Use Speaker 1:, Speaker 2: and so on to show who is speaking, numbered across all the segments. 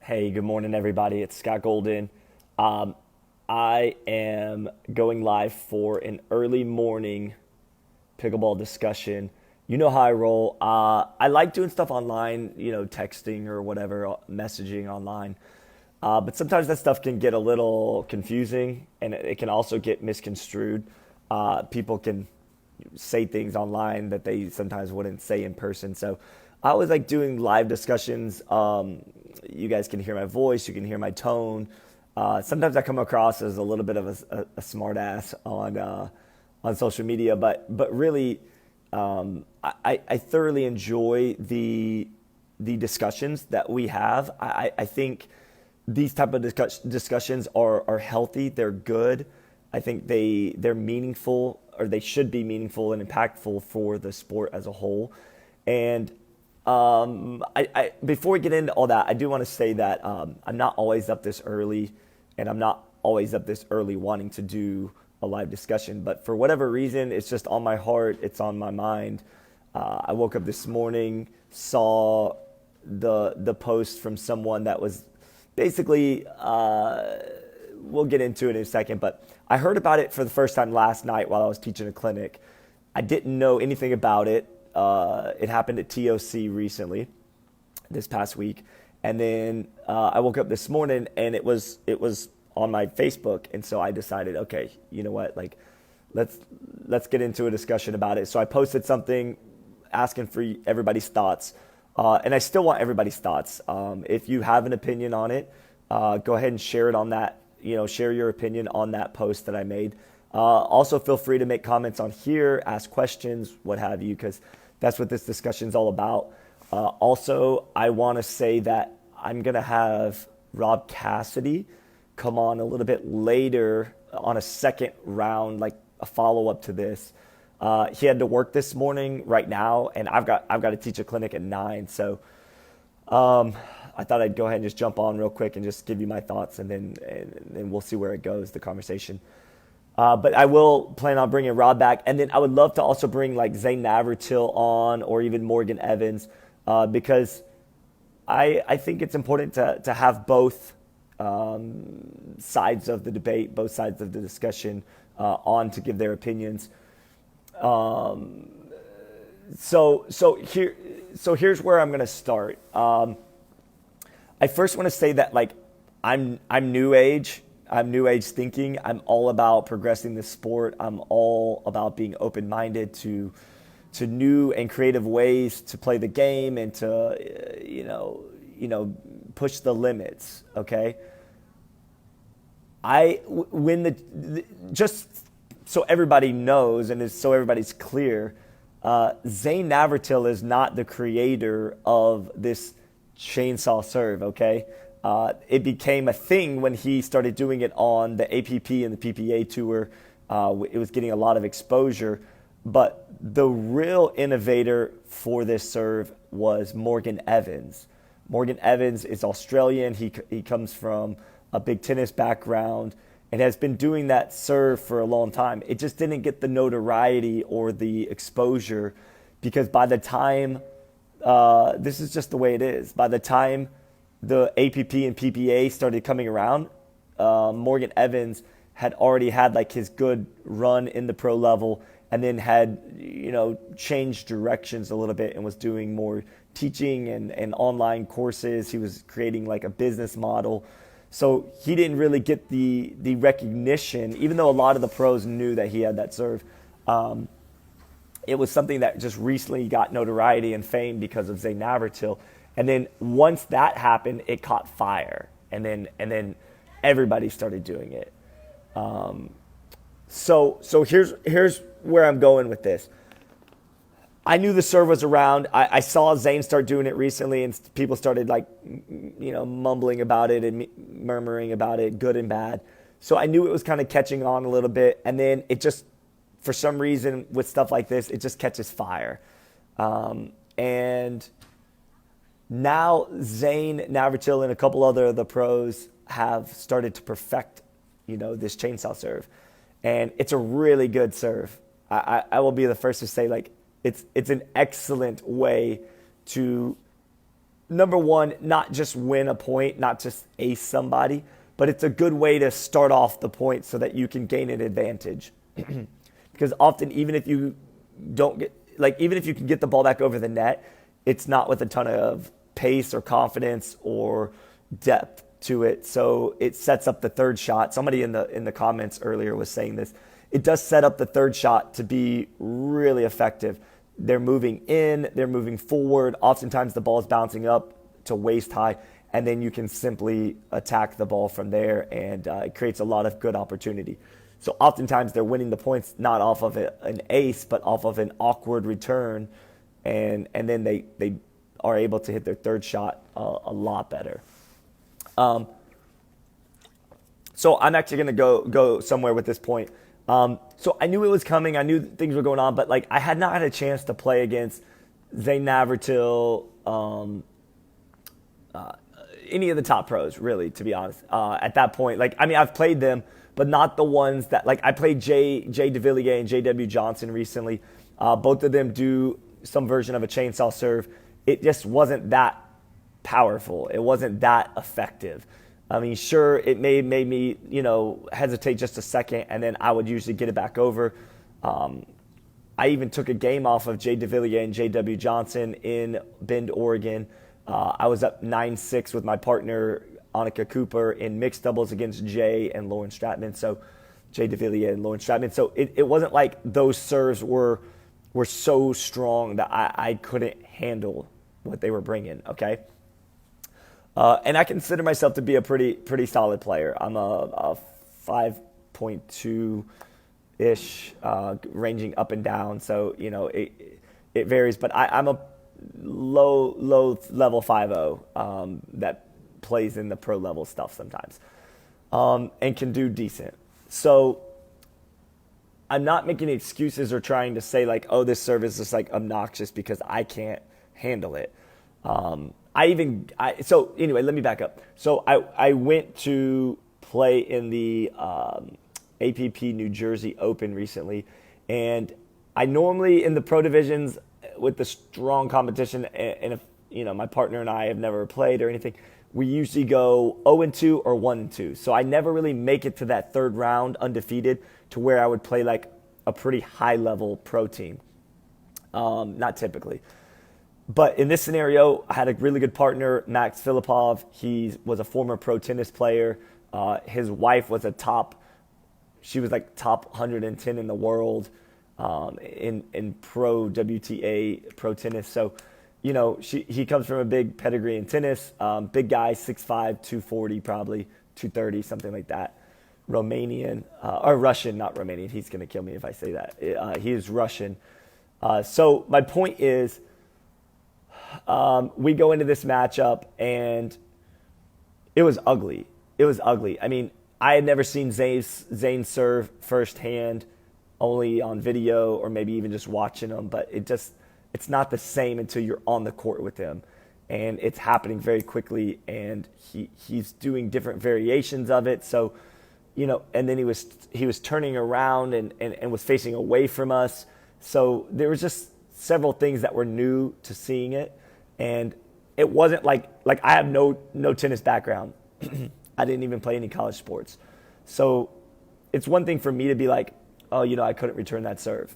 Speaker 1: Hey, good morning, everybody. It's Scott Golden. Um, I am going live for an early morning pickleball discussion. You know how I roll. I like doing stuff online, texting or whatever, messaging online. But sometimes that stuff can get a little confusing and it can also get misconstrued. People can say things online that they sometimes wouldn't say in person. So I always like doing live discussions. You guys can hear my voice, you can hear my tone. Sometimes I come across as a little bit of a smart ass on social media, but really, I thoroughly enjoy the discussions that we have. I think these type of discussions are healthy. They're good. I think they're meaningful, or they should be meaningful and impactful for the sport as a whole. And I before we get into all that, I do want to say that I'm not always up this early, and I'm not always up this early wanting to do a live discussion. But for whatever reason, it's just on my heart. It's on my mind. I woke up this morning, saw the post from someone that was basically, we'll get into it in a second, but I heard about it for the first time last night while I was teaching a clinic. I didn't know anything about it. It happened at TOC recently, this past week, and then I woke up this morning and it was on my Facebook, and so I decided, okay, you know what, like let's get into a discussion about it. So I posted something asking for everybody's thoughts, and I still want everybody's thoughts. If you have an opinion on it, go ahead and share it on that. Share your opinion on that post that I made. Also, feel free to make comments on here, ask questions, what have you, because that's what this discussion is all about. Also, I want to say that I'm going to have Rob Cassidy come on a little bit later on a second round, like a follow-up to this. He had to work this morning right now, and I've got to teach a clinic at 9, so I thought I'd go ahead and just jump on real quick and just give you my thoughts, and then we'll see where it goes, the conversation. But I will plan on bringing Rob back. And then I would love to also bring like Zane Navratil on, or even Morgan Evans, because I think it's important to have both sides of the debate, both sides of the discussion on to give their opinions. Here's where I'm going to start. I first want to say that like I'm new age. I'm new age thinking. I'm all about progressing the sport. I'm all about being open-minded to new and creative ways to play the game and to push the limits. Okay. Just so everybody knows and so everybody's clear, Zane Navratil is not the creator of this chainsaw serve. Okay. It became a thing when he started doing it on the APP and the PPA tour. It was getting a lot of exposure. But the real innovator for this serve was Morgan Evans. Morgan Evans is Australian. He comes from a big tennis background and has been doing that serve for a long time. It just didn't get the notoriety or the exposure because by the time, this is just the way it is, by the time the APP and PPA started coming around, Morgan Evans had already had like his good run in the pro level, and then had changed directions a little bit and was doing more teaching and online courses. He was creating like a business model. So he didn't really get the recognition, even though a lot of the pros knew that he had that serve. It was something that just recently got notoriety and fame because of Zane Navratil. And then once that happened, it caught fire, and then everybody started doing it. So here's where I'm going with this. I knew the serve was around. I saw Zane start doing it recently, and people started like mumbling about it and murmuring about it, good and bad. So I knew it was kind of catching on a little bit, and then it just, for some reason, with stuff like this, it just catches fire, and now Zane Navratil and a couple other of the pros have started to perfect, this chainsaw serve, and it's a really good serve. I will be the first to say, like, it's an excellent way to number one, not just win a point, not just ace somebody, but it's a good way to start off the point so that you can gain an advantage. Because often, even if you don't get, like, even if you can get the ball back over the net, it's not with a ton of pace or confidence or depth to it. So it sets up the third shot. Somebody in the comments earlier was saying this. It does set up the third shot to be really effective. They're moving in, they're moving forward. Oftentimes the ball is bouncing up to waist high, and then you can simply attack the ball from there, and it creates a lot of good opportunity. So oftentimes they're winning the points not off of an ace, but off of an awkward return, and then they are able to hit their third shot a lot better. So I'm actually going to go somewhere with this point. So I knew it was coming. I knew things were going on, but like I had not had a chance to play against Zane Navratil, any of the top pros, really, to be honest. At that point, like, I mean, I've played them, but not the ones that, like, I played Jay DeVilliers and J.W. Johnson recently. Both of them do some version of a chainsaw serve. It just wasn't that powerful. It wasn't that effective. I mean, sure, it made me, hesitate just a second, and then I would usually get it back over. I even took a game off of Jay DeVilliers and J.W. Johnson in Bend, Oregon. I was up 9-6 with my partner, Annika Cooper, in mixed doubles against Jay and Lauren Stratman. So Jay DeVilliers and Lauren Stratman. So it wasn't like those serves were so strong that I couldn't handle what they were bringing, okay? And I consider myself to be a pretty solid player. I'm a 5.2-ish, ranging up and down. So, it varies. But I'm a low level 5.0 that plays in the pro level stuff sometimes, and can do decent. So I'm not making excuses or trying to say like, oh, this serve is just like obnoxious because I can't handle it. So anyway, let me back up. So I went to play in the APP New Jersey Open recently, and I normally in the pro divisions with the strong competition, and if my partner and I have never played or anything, we usually go 0-2 or 1-2. So I never really make it to that third round undefeated to where I would play like a pretty high level pro team. Not typically. But in this scenario, I had a really good partner, Max Filipov. He was a former pro tennis player. His wife was she was like top 110 in the world in pro WTA pro tennis. So, he comes from a big pedigree in tennis. Big guy, 6'5", 240 probably, 230, something like that. Romanian, or Russian, not Romanian. He's going to kill me if I say that. He is Russian. So my point is, we go into this matchup, and it was ugly. It was ugly. I mean, I had never seen Zane serve firsthand, only on video or maybe even just watching him. But it's not the same until you're on the court with him, and it's happening very quickly. And he's doing different variations of it. So, and then he was turning around and was facing away from us. So there was just several things that were new to seeing it. And it wasn't like I have no tennis background. I didn't even play any college sports. So it's one thing for me to be like, oh, I couldn't return that serve.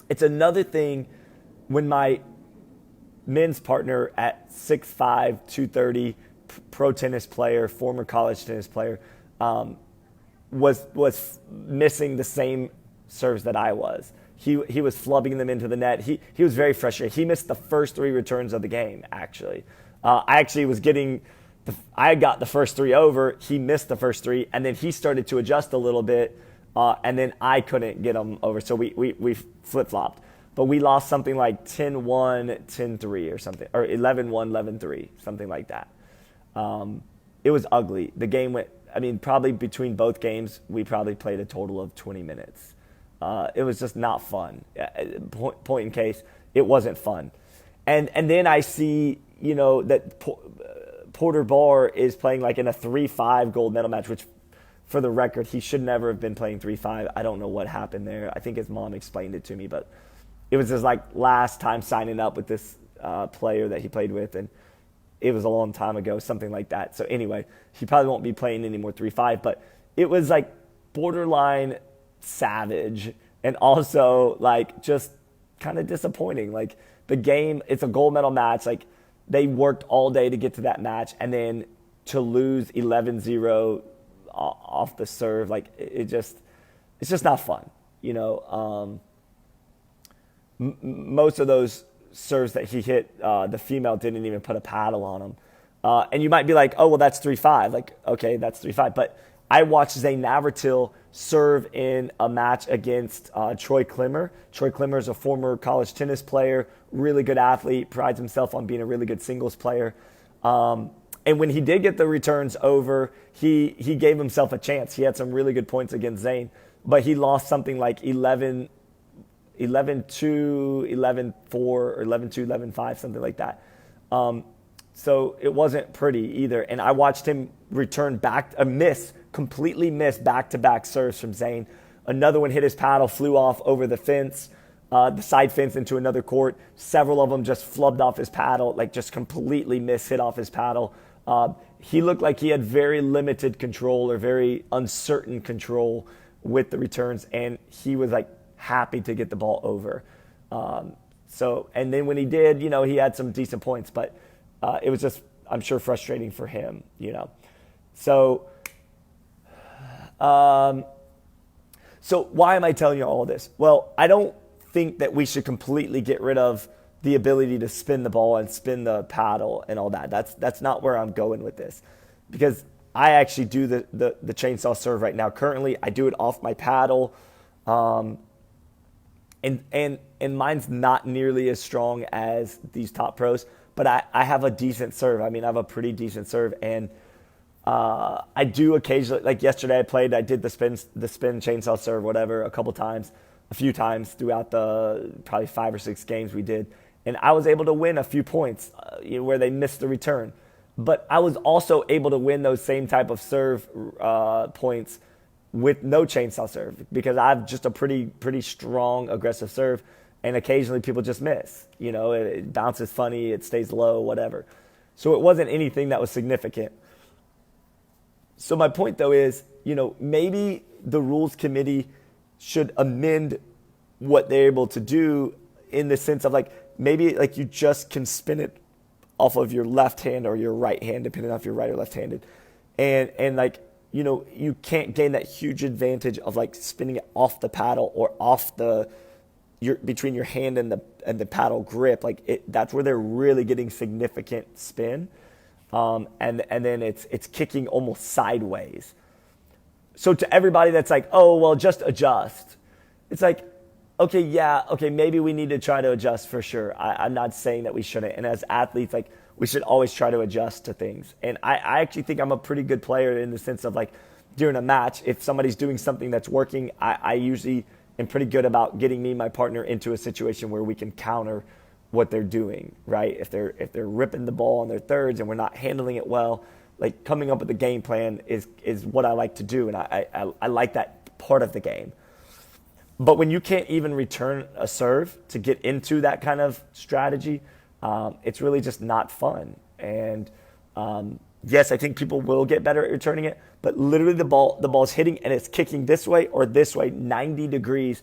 Speaker 1: It's another thing when my men's partner at 6'5", 230, pro tennis player, former college tennis player, was missing the same serves that I was. He was flubbing them into the net. He was very frustrated. He missed the first 3 returns of the game, actually. I got the first 3 over. He missed the first 3, and then he started to adjust a little bit, and then I couldn't get him over. So we flip-flopped. But we lost something like 10-1, 10-3 or something, or 11-1, 11-3, something like that. It was ugly. The game went, probably between both games, we probably played a total of 20 minutes. It was just not fun. Point in case, it wasn't fun. And then I see, that Porter Barr is playing like in a 3-5 gold medal match, which for the record, he should never have been playing 3-5. I don't know what happened there. I think his mom explained it to me, but it was his like last time signing up with this player that he played with. And it was a long time ago, something like that. So anyway, he probably won't be playing anymore 3-5, but it was like borderline savage and also like just kind of disappointing. Like the game, it's a gold medal match. Like they worked all day to get to that match, and then to lose 11-0 off the serve, like it's just not fun. Most of those serves that he hit, the female didn't even put a paddle on him. And you might be like, oh, well, that's 3-5. Like, okay, that's 3-5. But I watched Zane Navratil serve in a match against Troy Klimmer. Troy Klimmer is a former college tennis player, really good athlete, prides himself on being a really good singles player. And when he did get the returns over, he gave himself a chance. He had some really good points against Zane, but he lost something like 11-2, 11-4, or 11-2, 11-5, something like that. So it wasn't pretty either. And I watched him return back, completely miss back-to-back serves from Zane. Another one hit his paddle, flew off over the fence, the side fence into another court. Several of them just flubbed off his paddle, like just completely hit off his paddle. He looked like he had very limited control or very uncertain control with the returns, and he was like happy to get the ball over. And then when he did, he had some decent points, but it was just, I'm sure, frustrating for him, So, so why am I telling you all this? Well, I don't think that we should completely get rid of the ability to spin the ball and spin the paddle and all that. That's not where I'm going with this, because I actually do the chainsaw serve right now. Currently, I do it off my paddle, and mine's not nearly as strong as these top pros, but I have a decent serve. I mean, I have a pretty decent serve, and I do occasionally, like yesterday I did the spin chainsaw serve, whatever, a few times throughout the probably 5 or 6 games we did. And I was able to win a few points where they missed the return. But I was also able to win those same type of serve points with no chainsaw serve, because I have just a pretty strong aggressive serve, and occasionally people just miss. It bounces funny, it stays low, whatever. So it wasn't anything that was significant. So my point, though, is, maybe the rules committee should amend what they're able to do, in the sense of like, maybe like you just can spin it off of your left hand or your right hand, depending on if you're right or left-handed. And like, you can't gain that huge advantage of like spinning it off the paddle or off between your hand and the paddle grip. Like that's where they're really getting significant spin. And then it's kicking almost sideways. So to everybody that's like, oh, well, just adjust. It's like, okay, maybe we need to try to adjust for sure. I'm not saying that we shouldn't. And as athletes, like, we should always try to adjust to things. And I actually think I'm a pretty good player in the sense of like during a match, if somebody's doing something that's working, I usually am pretty good about getting me and my partner into a situation where we can counter what they're doing, right? If they're ripping the ball on their thirds and we're not handling it well, like coming up with a game plan is what I like to do. And I like that part of the game. But when you can't even return a serve to get into that kind of strategy, it's really just not fun. And yes, I think people will get better at returning it, but literally the ball's hitting and it's kicking this way or this way, 90 degrees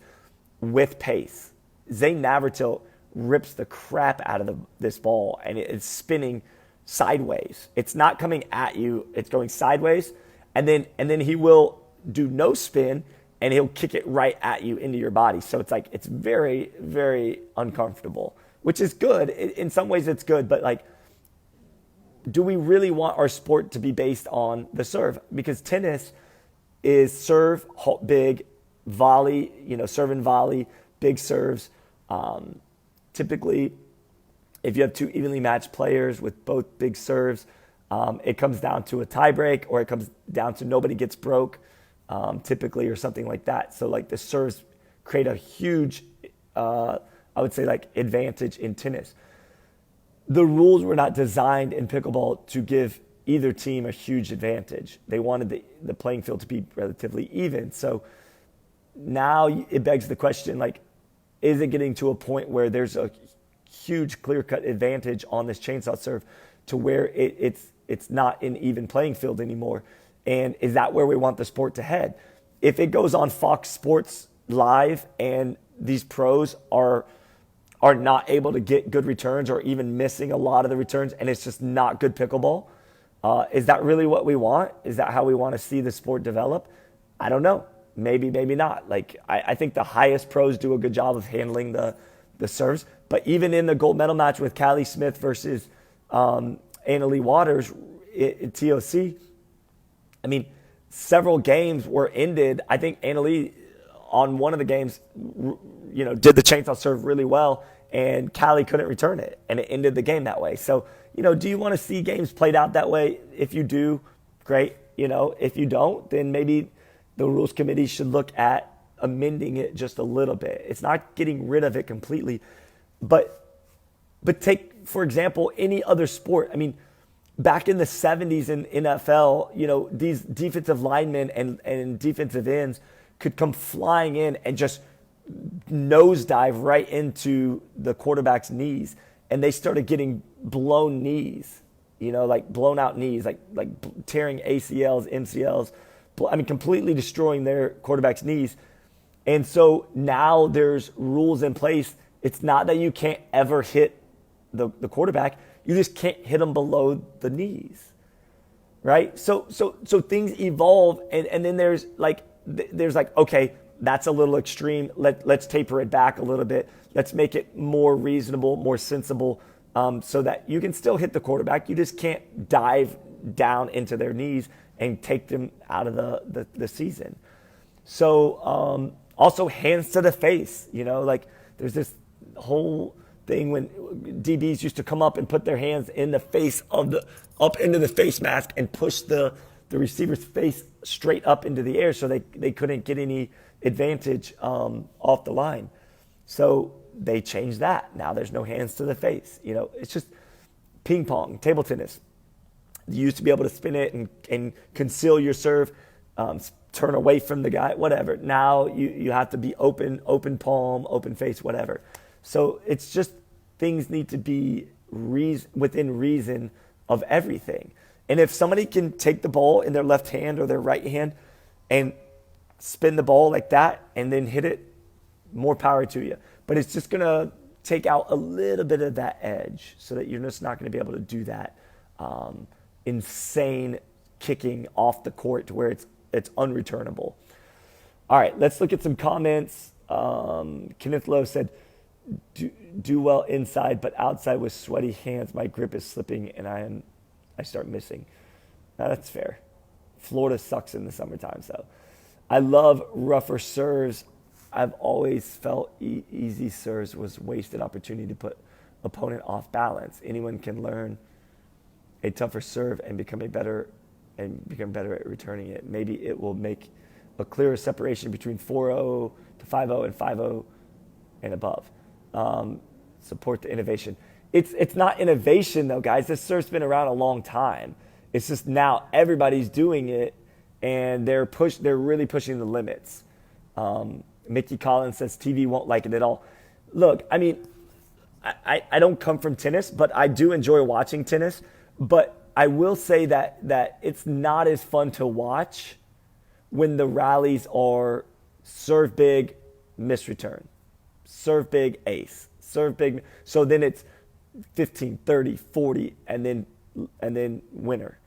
Speaker 1: with pace. Zane Navratil rips the crap out of this ball, and it's spinning sideways. It's not coming at you, it's going sideways, and then he will do no spin, and he'll kick it right at you into your body. So it's like, it's very, very uncomfortable, which is good. In some ways it's good, but like, do we really want our sport to be based on the serve? Because tennis is serve, big, volley, serve and volley, big serves. Typically, if you have two evenly matched players with both big serves, it comes down to a tiebreak, or it comes down to nobody gets broke, typically, or something like that. So like the serves create a huge, I would say, like advantage in tennis. The rules were not designed in pickleball to give either team a huge advantage. They wanted the playing field to be relatively even. So now it begs the question, like, is it getting to a point where there's a huge clear-cut advantage on this chainsaw serve to where it's not an even playing field anymore? And is that where we want the sport to head? If it goes on Fox Sports Live and these pros are not able to get good returns or even missing a lot of the returns, and it's just not good pickleball, is that really what we want? Is that how we want to see the sport develop? I don't know. Maybe, maybe not. Like, I think the highest pros do a good job of handling the serves. But even in the gold medal match with Callie Smith versus Annalie Waters at TOC, I mean, several games were ended. I think Annalie, on one of the games, did the chainsaw serve really well, and Callie couldn't return it, and it ended the game that way. So, do you want to see games played out that way? If you do, great. If you don't, then maybe the rules committee should look at amending it just a little bit. It's not getting rid of it completely, but take, for example, any other sport. I mean, back in the 70s in NFL, these defensive linemen and defensive ends could come flying in and just nosedive right into the quarterback's knees, and they started getting blown knees, like blown out knees, like tearing ACLs, MCLs, completely destroying their quarterback's knees. And so now there's rules in place. It's not that you can't ever hit the quarterback. You just can't hit them below the knees, right? So things evolve, and then there's like, okay, that's a little extreme. Let's taper it back a little bit. Let's make it more reasonable, more sensible, so that you can still hit the quarterback. You just can't dive down into their knees and take them out of the season. So also hands to the face. Like there's this whole thing when DBs used to come up and put their hands in the face up into the face mask and push the receiver's face straight up into the air so they couldn't get any advantage off the line. So they changed that. Now there's no hands to the face. It's just ping pong, table tennis. You used to be able to spin it and conceal your serve, turn away from the guy, whatever. Now you have to be open palm, open face, whatever. So it's just things need to be within reason of everything. And if somebody can take the ball in their left hand or their right hand and spin the ball like that and then hit it, more power to you. But it's just going to take out a little bit of that edge so that you're just not going to be able to do that insane kicking off the court to where it's unreturnable. All right, let's look at some comments. Kenneth Lowe said, do well inside, but outside with sweaty hands, my grip is slipping and I start missing. Now, that's fair. Florida sucks in the summertime, so. I love rougher serves. I've always felt easy serves was wasted opportunity to put opponent off balance. Anyone can learn a tougher serve and become better at returning it. Maybe it will make a clearer separation between 4-0 to 5-0 and 5-0 and above. Support the innovation. It's not innovation though, guys. This serve's been around a long time. It's just now everybody's doing it, and they're really pushing the limits. Mickey Collins says TV won't like it at all. Look, I mean, I don't come from tennis, but I do enjoy watching tennis. But I will say that it's not as fun to watch when the rallies are serve big, miss return. Serve big, ace. Serve big. So then it's 15, 30, 40, and then winner.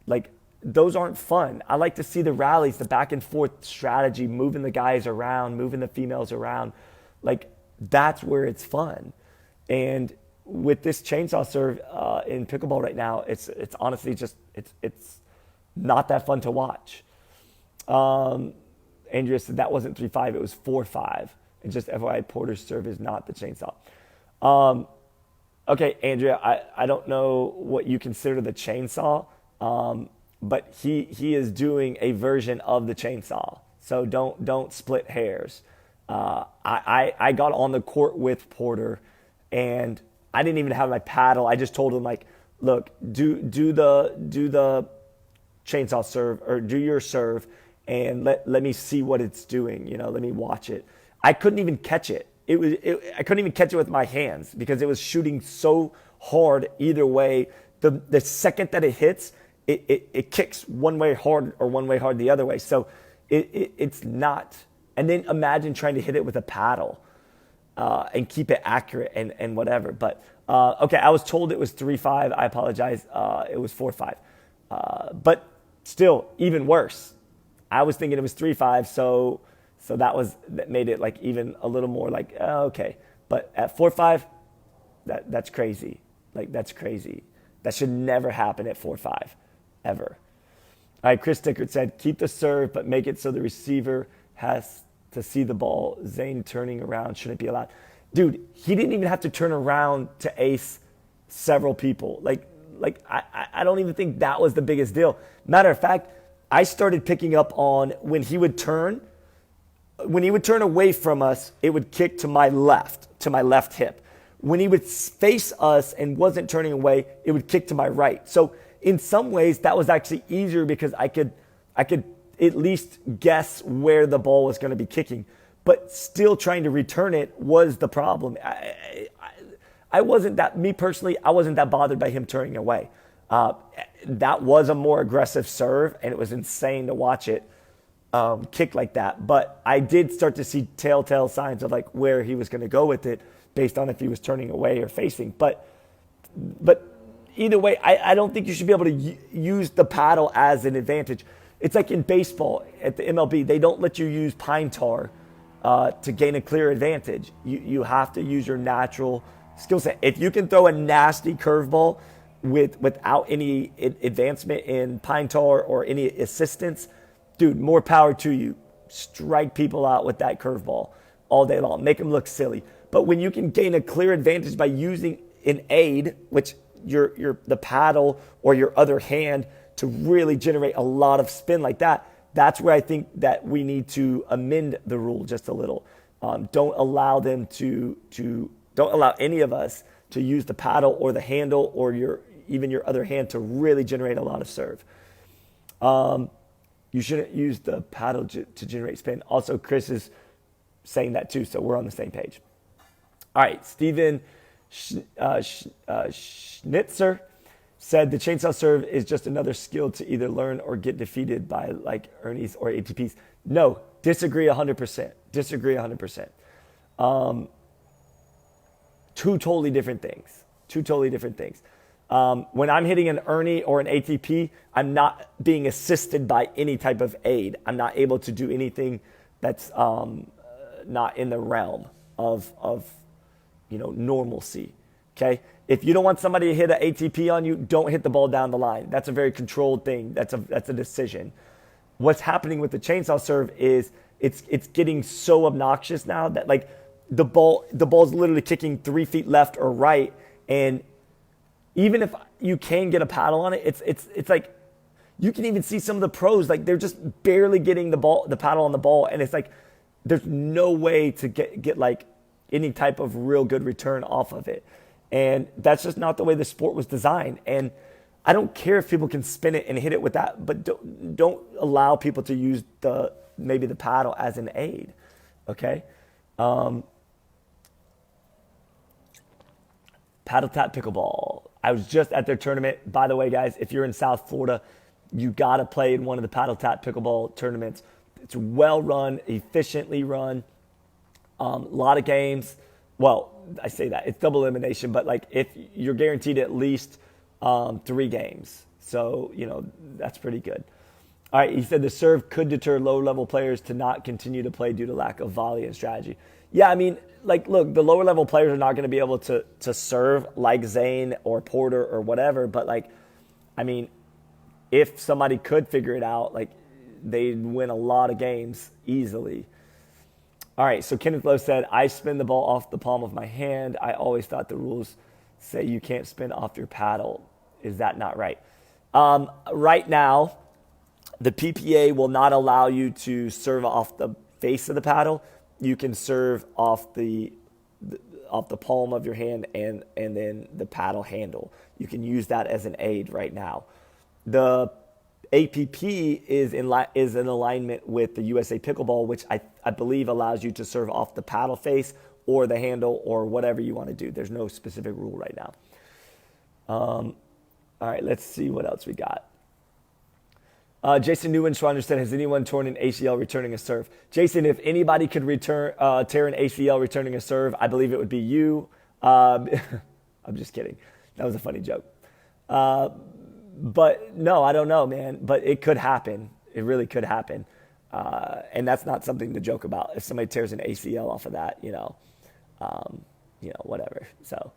Speaker 1: Like, those aren't fun. I like to see the rallies, the back and forth strategy, moving the guys around, moving the females around. Like, that's where it's fun. And with this chainsaw serve in pickleball right now, it's honestly just it's not that fun to watch. Andrea said that wasn't 3-5, it was 4-5. And just FYI, Porter's serve is not the chainsaw. Okay, Andrea, I don't know what you consider the chainsaw, but he is doing a version of the chainsaw. So don't split hairs. I got on the court with Porter, and I didn't even have my paddle. I just told him, like, look, do the chainsaw serve, or do your serve, and let me see what it's doing. Let me watch it. I couldn't even catch it. I couldn't even catch it with my hands because it was shooting so hard either way the second that it hits, it kicks one way hard or one way hard the other way. So it's not. And then imagine trying to hit it with a paddle and keep it accurate and whatever. But okay, I was told it was 3.5. I apologize. It was 4.5. But still, even worse. I was thinking it was 3.5, so that made it like even a little more like okay. But at 4.5, that's crazy. Like that's crazy. That should never happen at 4.5, ever. All right, Chris Stickert said, keep the serve, but make it so the receiver has to see the ball. Zane turning around shouldn't be allowed. Dude, he didn't even have to turn around to ace several people. Like I don't even think that was the biggest deal. Matter of fact, I started picking up on when he would turn away from us, it would kick to my left hip. When he would face us and wasn't turning away, it would kick to my right. So in some ways, that was actually easier because I could at least guess where the ball was going to be kicking. But still trying to return it was the problem. I wasn't that, me personally, I wasn't that bothered by him turning away. That was a more aggressive serve, and it was insane to watch it kick like that. But I did start to see telltale signs of like where he was going to go with it based on if he was turning away or facing. But either way, I don't think you should be able to use the paddle as an advantage. It's like in baseball at the MLB, they don't let you use pine tar to gain a clear advantage. You have to use your natural skill set. If you can throw a nasty curveball without any advancement in pine tar or any assistance, dude, more power to you. Strike people out with that curveball all day long. Make them look silly. But when you can gain a clear advantage by using an aid, which the paddle or your other hand, to really generate a lot of spin like that, that's where I think that we need to amend the rule just a little. Don't allow them don't allow any of us to use the paddle or the handle or even your other hand to really generate a lot of serve. You shouldn't use the paddle to generate spin. Also, Chris is saying that too, so we're on the same page. All right, Steven Schnitzer said the chainsaw serve is just another skill to either learn or get defeated by like Ernie's or ATPs. No, disagree 100%. Disagree 100%. Two totally different things. When I'm hitting an Ernie or an ATP, I'm not being assisted by any type of aid. I'm not able to do anything that's not in the realm of normalcy. Okay? If you don't want somebody to hit an ATP on you, don't hit the ball down the line. That's a very controlled thing. That's a decision. What's happening with the chainsaw serve is it's getting so obnoxious now that like the ball's literally kicking 3 feet left or right, and even if you can get a paddle on it, it's like you can even see some of the pros, like they're just barely getting the paddle on the ball, and it's like there's no way to get like any type of real good return off of it. And that's just not the way the sport was designed. And I don't care if people can spin it and hit it with that, but don't allow people to use maybe the paddle as an aid. Okay? Paddle Tap Pickleball. I was just at their tournament. By the way, guys, if you're in South Florida, you got to play in one of the Paddle Tap Pickleball tournaments. It's well run, efficiently run. A lot of games. Well, I say that. It's double elimination, but like if you're guaranteed at least 3 games. So, that's pretty good. All right, he said the serve could deter low-level players to not continue to play due to lack of volley and strategy. Yeah, I mean, like, look, the lower-level players are not going to be able to serve like Zane or Porter or whatever, but, like, I mean, if somebody could figure it out, like, they'd win a lot of games easily. All right, so Kenneth Lowe said, I spin the ball off the palm of my hand. I always thought the rules say you can't spin off your paddle. Is that not right? Right now, the PPA will not allow you to serve off the face of the paddle. You can serve off the palm of your hand and then the paddle handle. You can use that as an aid right now. The APP is in alignment with the USA Pickleball, which I believe allows you to serve off the paddle face or the handle or whatever you want to do. There's no specific rule right now. All right, let's see what else we got. Jason Newman Schreiner said, has anyone torn an ACL returning a serve? Jason, if anybody could tear an ACL returning a serve, I believe it would be you. I'm just kidding. That was a funny joke. But no, I don't know, man. But it could happen. It really could happen. And that's not something to joke about. If somebody tears an ACL off of that, whatever. So,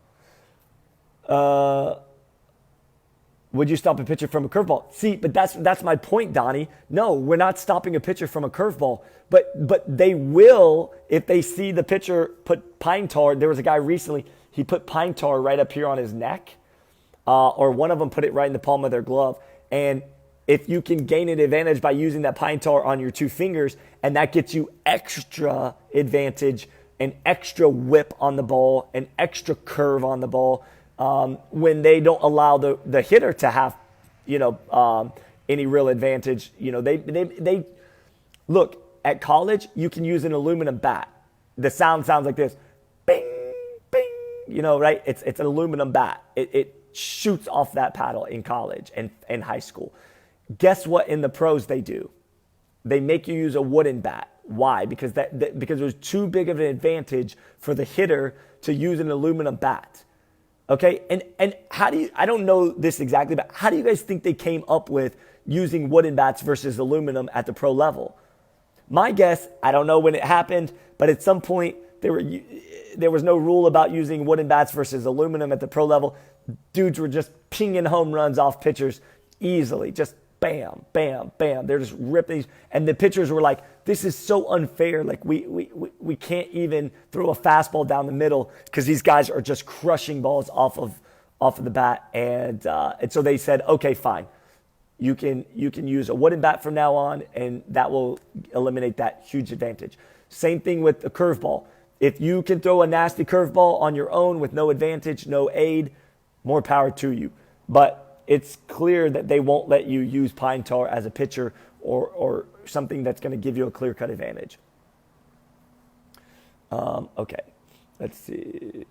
Speaker 1: would you stop a pitcher from a curveball? See, but that's my point, Donnie. No, we're not stopping a pitcher from a curveball. But they will if they see the pitcher put pine tar. There was a guy recently, he put pine tar right up here on his neck. Or one of them put it right in the palm of their glove. And if you can gain an advantage by using that pine tar on your two fingers, and that gets you extra advantage, an extra whip on the ball, an extra curve on the ball, when they don't allow the hitter to have, any real advantage. They look at college. You can use an aluminum bat. The sound sounds like this, bing, bing. Right? It's an aluminum bat. It shoots off that paddle in college and high school. Guess what? In the pros they do. They make you use a wooden bat. Why? Because because there's too big of an advantage for the hitter to use an aluminum bat. Okay, and how do you? I don't know this exactly, but how do you guys think they came up with using wooden bats versus aluminum at the pro level? My guess, I don't know when it happened, but at some point there was no rule about using wooden bats versus aluminum at the pro level. Dudes were just pinging home runs off pitchers easily, just bam, bam, bam. They're just ripping these, and the pitchers were like, "This is so unfair. Like we can't even throw a fastball down the middle because these guys are just crushing balls off of the bat." And so they said, "Okay, fine. You can use a wooden bat from now on, and that will eliminate that huge advantage." Same thing with the curveball. If you can throw a nasty curveball on your own with no advantage, no aid, more power to you. But it's clear that they won't let you use pine tar as a pitcher or something that's going to give you a clear-cut advantage. Okay, let's see.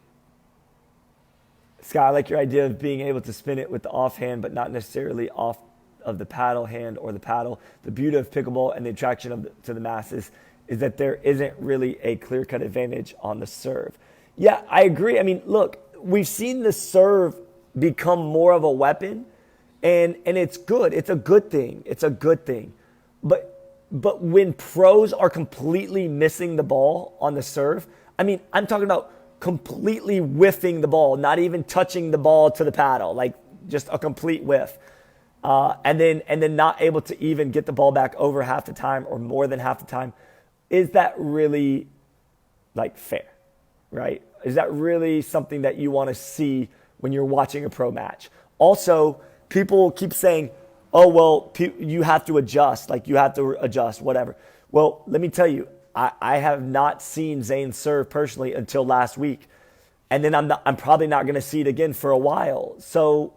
Speaker 1: Scott, I like your idea of being able to spin it with the offhand, but not necessarily off of the paddle hand or the paddle. The beauty of pickleball and the attraction to the masses is that there isn't really a clear-cut advantage on the serve. Yeah, I agree. I mean, look, we've seen the serve become more of a weapon, and it's good. It's a good thing. It's a good thing. But when pros are completely missing the ball on the serve, I mean, I'm talking about completely whiffing the ball, not even touching the ball to the paddle, like just a complete whiff. And then not able to even get the ball back over half the time or more than half the time. Is that really like fair, right? Is that really something that you want to see when you're watching a pro match? Also, people keep saying, oh, well, you have to adjust, whatever. Well, let me tell you, I have not seen Zane serve personally until last week. And then I'm probably not going to see it again for a while. So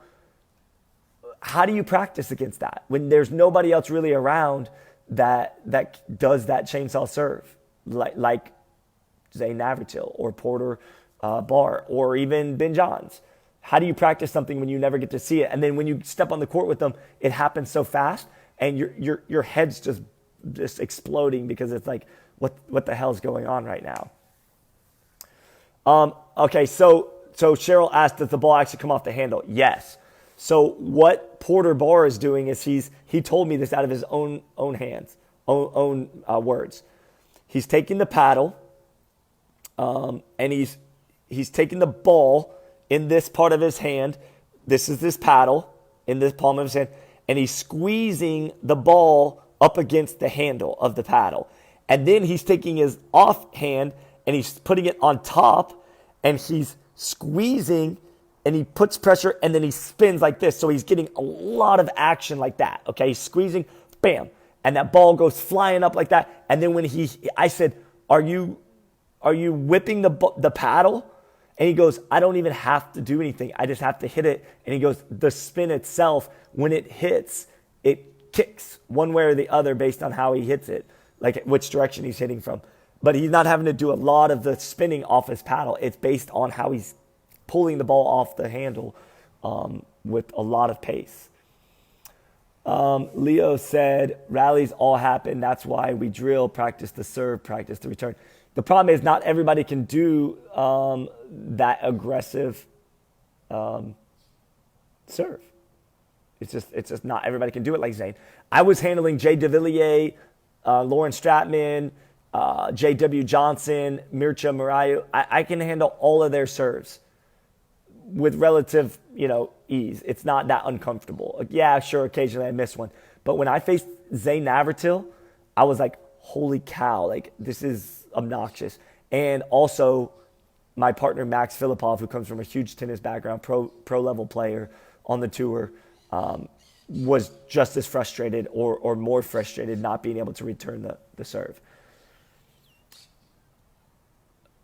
Speaker 1: how do you practice against that when there's nobody else really around that does that chainsaw serve like Zane Navratil or Porter Barr or even Ben Johns? How do you practice something when you never get to see it? And then when you step on the court with them, it happens so fast and your head's just exploding because it's like, what the hell's going on right now? Okay, so Cheryl asked, does the ball actually come off the handle? Yes. So what Porter Barr is doing is he told me this out of his own words. He's taking the paddle, and he's taking the ball in this part of his hand. This is this paddle in this palm of his hand, and he's squeezing the ball up against the handle of the paddle. And then he's taking his off hand and he's putting it on top, and he's squeezing, and he puts pressure, and then he spins like this. So he's getting a lot of action like that. Okay, he's squeezing, bam, and that ball goes flying up like that. And then when I said, "Are you whipping the paddle?" And he goes, "I don't even have to do anything. I just have to hit it." And he goes, "The spin itself, when it hits, it kicks one way or the other based on how he hits it, like which direction he's hitting from. But he's not having to do a lot of the spinning off his paddle. It's based on how he's pulling the ball off the handle with a lot of pace. Leo said, rallies all happen. That's why we drill, practice the serve, practice the return. The problem is not everybody can do that aggressive serve. It's just not everybody can do it like Zane. I was handling Jay DeVilliers, Lauren Stratman, J.W. Johnson, Mircea Marayu. I can handle all of their serves with relative, ease. It's not that uncomfortable. Yeah, sure, occasionally I miss one. But when I faced Zane Navratil, I was like, holy cow, like this is obnoxious. And also my partner, Max Filipov, who comes from a huge tennis background, pro level player on the tour, was just as frustrated or more frustrated not being able to return the serve.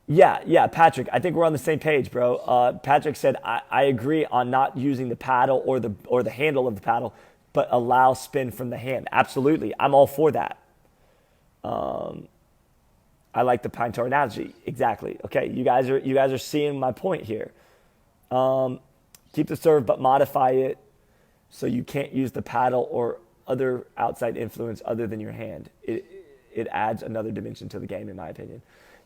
Speaker 1: Yeah, Patrick, I think we're on the same page, bro. Patrick said, I agree on not using the paddle or the handle of the paddle, but allow spin from the hand. Absolutely. I'm all for that. I like the pine tar analogy. Exactly. Okay, you guys are seeing my point here. Keep the serve, but modify it so you can't use the paddle or other outside influence other than your hand. It adds another dimension to the game, in my opinion.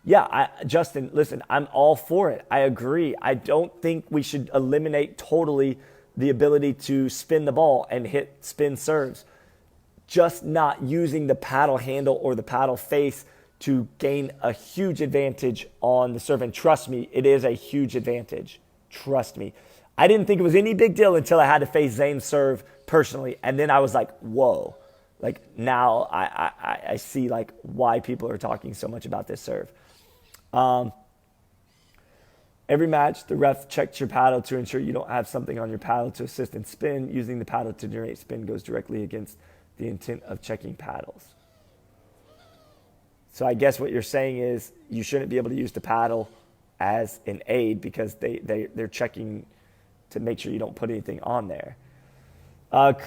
Speaker 1: Yeah, Justin, listen, I'm all for it. I agree. I don't think we should eliminate totally the ability to spin the ball and hit spin serves. Just not using the paddle handle or the paddle face to gain a huge advantage on the serve. And trust me, it is a huge advantage. Trust me. I didn't think it was any big deal until I had to face Zane's serve personally. And then I was like, whoa. Like now I see like why people are talking so much about this serve. Every match, the ref checks your paddle to ensure you don't have something on your paddle to assist in spin. Using the paddle to generate spin goes directly against the intent of checking paddles. So I guess what you're saying is you shouldn't be able to use the paddle as an aid because they're checking to make sure you don't put anything on there.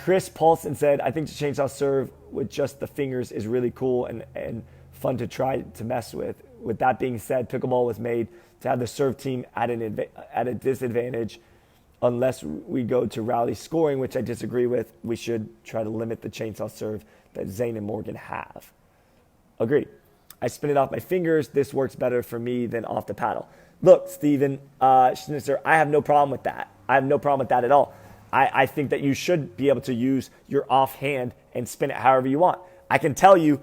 Speaker 1: Chris Paulson said, I think the chainsaw serve with just the fingers is really cool and fun to try to mess with. With that being said, pickleball was made to have the serve team at a disadvantage unless we go to rally scoring, which I disagree with. We should try to limit the chainsaw serve that Zane and Morgan have. Agreed. I spin it off my fingers. This works better for me than off the paddle. Look, Steven Schnitzer, I have no problem with that. I have no problem with that at all. I think that you should be able to use your offhand and spin it however you want. I can tell you,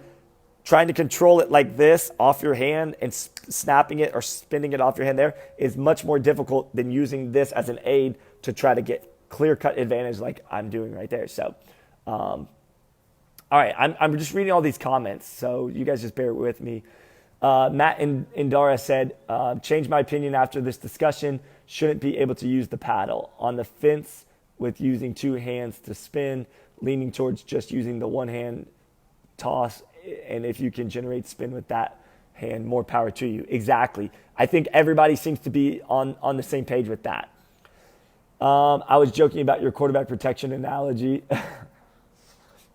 Speaker 1: trying to control it like this off your hand and snapping it or spinning it off your hand there is much more difficult than using this as an aid to try to get clear-cut advantage like I'm doing right there. So, all right, I'm just reading all these comments, so you guys just bear with me. Matt Indara said, change my opinion after this discussion. Shouldn't be able to use the paddle. On the fence with using two hands to spin, leaning towards just using the one hand toss. And if you can generate spin with that hand, more power to you. Exactly. I think everybody seems to be on the same page with that. I was joking about your quarterback protection analogy.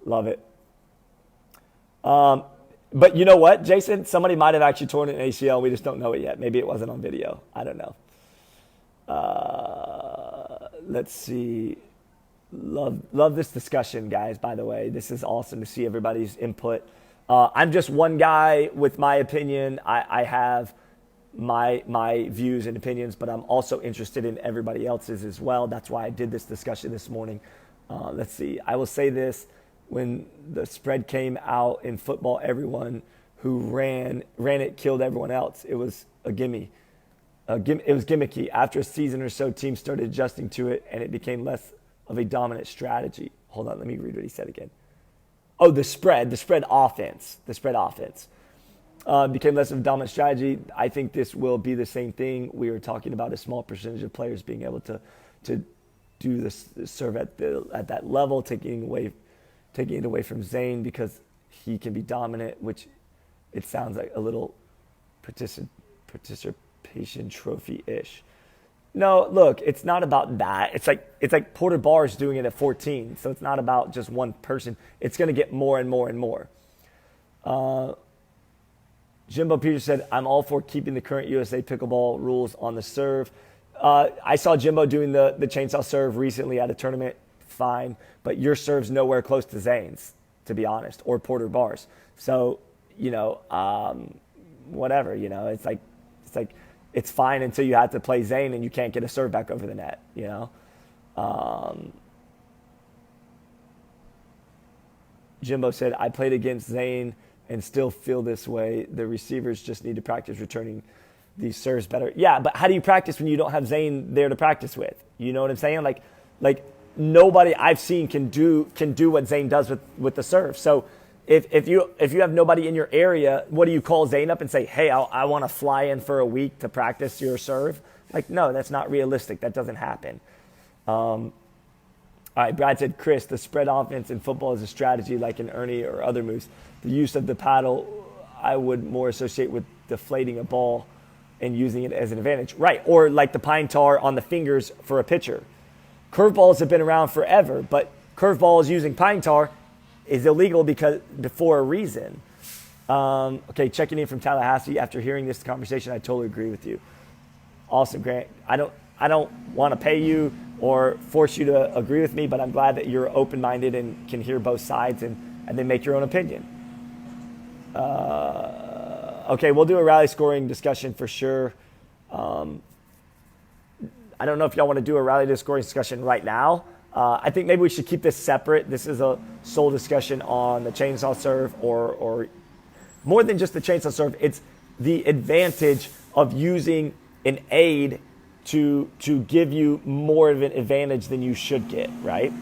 Speaker 1: Love it. But you know what, Jason? Somebody might have actually torn an ACL. We just don't know it yet. Maybe it wasn't on video. I don't know. Let's see. Love this discussion, guys, by the way. This is awesome to see everybody's input. I'm just one guy with my opinion. I have my views and opinions, but I'm also interested in everybody else's as well. That's why I did this discussion this morning. Let's see. I will say this. When the spread came out in football, everyone who ran it killed everyone else. It was a gimme. It was gimmicky. After a season or so, teams started adjusting to it, and it became less of a dominant strategy. Hold on, let me read what he said again. Oh, the spread offense became less of a dominant strategy. I think this will be the same thing. We are talking about a small percentage of players being able to do this serve at that level, taking it away from Zane because he can be dominant, which it sounds like a little participation trophy-ish. No, look, it's not about that. It's like Porter Barr's doing it at 14, so it's not about just one person. It's going to get more and more and more. Jimbo Peters said, I'm all for keeping the current USA pickleball rules on the serve. I saw Jimbo doing the chainsaw serve recently at a tournament. Fine, but your serve's nowhere close to Zane's, to be honest, or Porter Barr's. So, whatever, it's like it's fine until you have to play Zane and you can't get a serve back over the net, Jimbo said, I played against Zane and still feel this way. The receivers just need to practice returning these serves better. Yeah, but how do you practice when you don't have Zane there to practice with? You know what I'm saying? Like nobody I've seen can do what Zane does with the serve. So if you have nobody in your area, what do you call Zane up and say, hey, I want to fly in for a week to practice your serve? Like, no, that's not realistic. That doesn't happen. All right, Brad said, Chris, the spread offense in football is a strategy like in Ernie or other moves. The use of the paddle, I would more associate with deflating a ball and using it as an advantage. Right, or like the pine tar on the fingers for a pitcher. Curveballs have been around forever, but curveballs using pine tar is illegal for a reason. Okay, checking in from Tallahassee. After hearing this conversation, I totally agree with you. Awesome, Grant. I don't want to pay you or force you to agree with me, but I'm glad that you're open-minded and can hear both sides and then make your own opinion. Okay, we'll do a rally scoring discussion for sure. I don't know if y'all want to do a rally scoring discussion right now. I think maybe we should keep this separate. This is a sole discussion on the chainsaw serve or more than just the chainsaw serve. It's the advantage of using an aid to give you more of an advantage than you should get, right?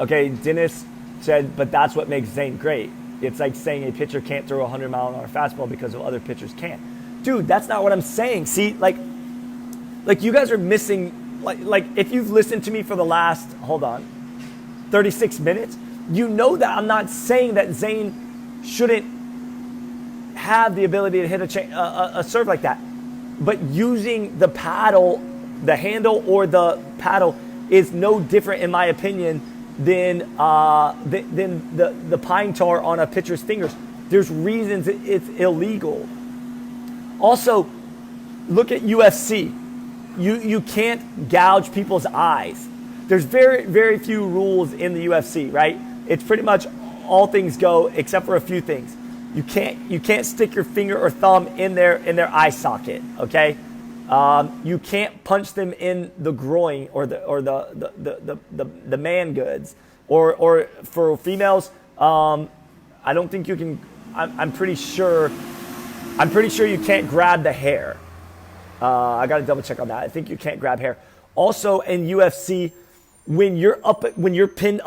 Speaker 1: Okay, Dennis said, but that's what makes Zane great. It's like saying a pitcher can't throw a 100-mile-an-hour fastball because of other pitchers can't. Dude, that's not what I'm saying. See, like you guys are missing, like if you've listened to me for the last, 36 minutes, you know that I'm not saying that Zane shouldn't have the ability to hit a serve like that. But using the paddle, the handle or the paddle is no different, in my opinion, than the pine tar on a pitcher's fingers. There's reasons it's illegal. Also, look at UFC. You can't gouge people's eyes. There's very, very few rules in the UFC, right? It's pretty much all things go except for a few things. You can't stick your finger or thumb in their eye socket, okay? You can't punch them in the groin or the man goods. Or for females, I don't think you can. I'm pretty sure you can't grab the hair. I got to double check on that. I think you can't grab hair. Also in UFC, when you're pinning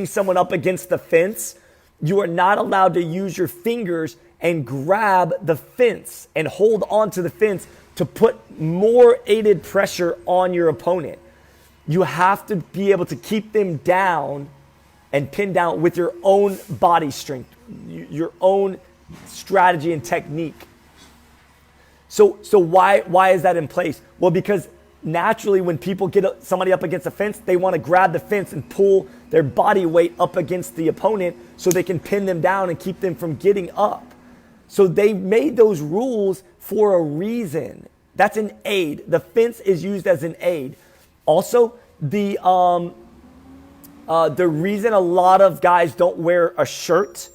Speaker 1: someone up against the fence, you are not allowed to use your fingers and grab the fence and hold on to the fence to put more aided pressure on your opponent. You have to be able to keep them down and pin down with your own body strength, your own strategy and technique. So why is that in place? Well, because naturally when people get somebody up against a fence, they want to grab the fence and pull their body weight up against the opponent so they can pin them down and keep them from getting up. So they made those rules for a reason. That's an aid. The fence is used as an aid. Also, the reason a lot of guys don't wear a shirt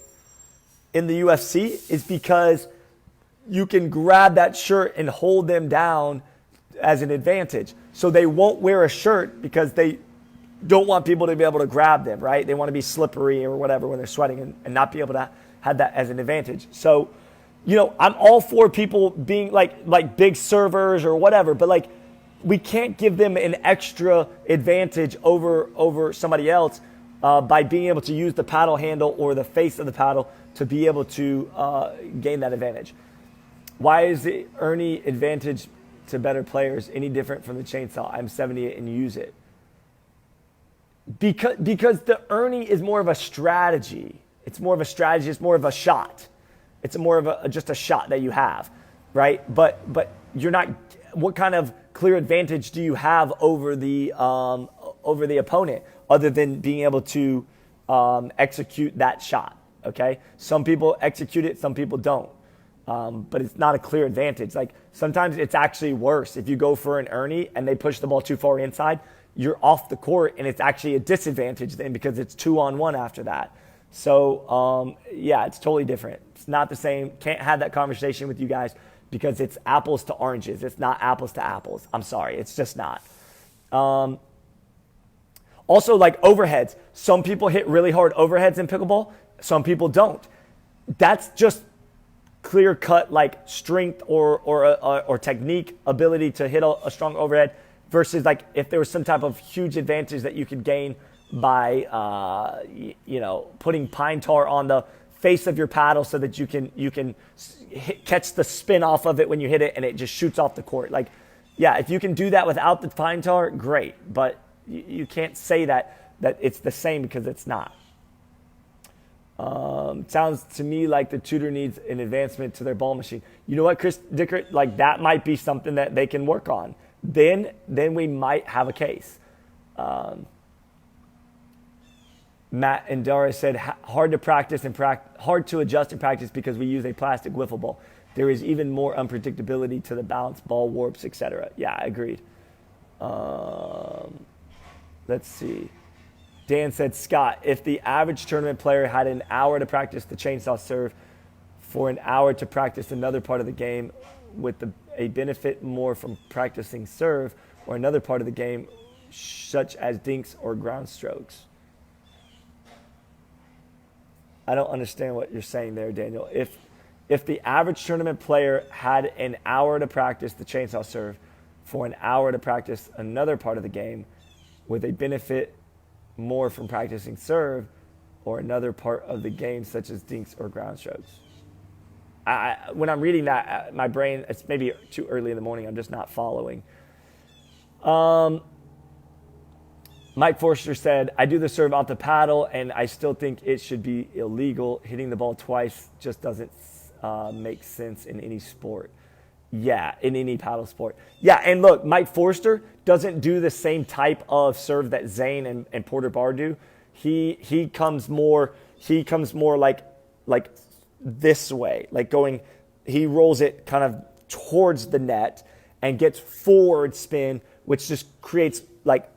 Speaker 1: in the UFC is because you can grab that shirt and hold them down as an advantage. So they won't wear a shirt because they don't want people to be able to grab them, right? They want to be slippery or whatever when they're sweating and not be able to have that as an advantage. So, I'm all for people being like big servers or whatever, but like we can't give them an extra advantage over somebody else by being able to use the paddle handle or the face of the paddle to be able to gain that advantage. Why is the Ernie advantage to better players any different from the chainsaw? I'm 78 and use it. Because the Ernie is more of a strategy. It's more of a strategy. It's more of a shot. It's more of just a shot that you have, right? But you're not. What kind of clear advantage do you have over the opponent other than being able to execute that shot? Okay, some people execute it, some people don't. but it's not a clear advantage. Like sometimes it's actually worse. If you go for an Ernie and they push the ball too far inside, you're off the court, and it's actually a disadvantage then because it's 2-on-1 after that. So, yeah, it's totally different. It's not the same. Can't have that conversation with you guys because it's apples to oranges. It's not apples to apples. I'm sorry. It's just not. Also, like overheads. Some people hit really hard overheads in pickleball. Some people don't. That's just clear-cut like strength or technique, ability to hit a strong overhead versus like if there was some type of huge advantage that you could gain by, putting pine tar on the face of your paddle so that you can catch the spin off of it when you hit it and it just shoots off the court. Like, yeah, if you can do that without the pine tar, great. But you can't say that it's the same because it's not. Sounds to me like the tutor needs an advancement to their ball machine. You know what, Chris Dickert? Like that might be something that they can work on. Then we might have a case. Matt and Dara said hard to practice and hard to adjust in practice because we use a plastic wiffle ball. There is even more unpredictability to the balance, ball warps, etc. Yeah, agreed. Let's see. Dan said, Scott, if the average tournament player had an hour to practice the chainsaw serve for an hour to practice another part of the game with a benefit more from practicing serve or another part of the game such as dinks or ground strokes. I don't understand what you're saying there, Daniel. If the average tournament player had an hour to practice the chainsaw serve for an hour to practice another part of the game with a benefit more from practicing serve or another part of the game such as dinks or ground strokes. When I'm reading that, my brain, it's maybe too early in the morning. I'm just not following. Mike Forster said, I do the serve off the paddle, and I still think it should be illegal. Hitting the ball twice just doesn't make sense in any sport. Yeah, in any paddle sport. Yeah, and look, Mike Forster doesn't do the same type of serve that Zane and Porter Barr do. He comes more like this way, like going. He rolls it kind of towards the net and gets forward spin, which just creates like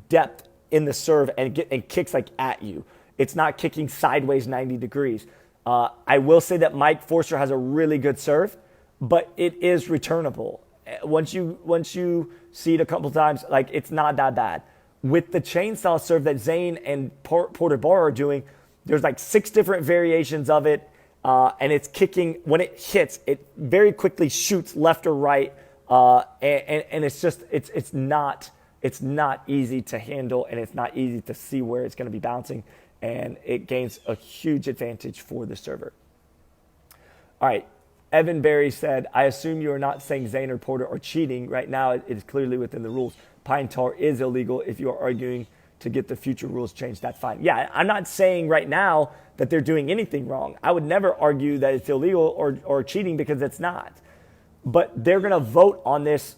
Speaker 1: depth in the serve and kicks like at you. It's not kicking sideways 90 degrees. I will say that Mike Forster has a really good serve, but it is returnable. Once you see it a couple times, like it's not that bad. With the chainsaw serve that Zane and Porter Barr are doing, there's like 6 different variations of it, and it's kicking. When it hits, it very quickly shoots left or right, and it's not easy to handle, and it's not easy to see where it's going to be bouncing, and it gains a huge advantage for the server. All right. Evan Berry said, I assume you are not saying Zane or Porter are cheating. Right now, it is clearly within the rules. Pine tar is illegal. If you are arguing to get the future rules changed, that's fine. Yeah, I'm not saying right now that they're doing anything wrong. I would never argue that it's illegal or cheating because it's not. But they're going to vote on this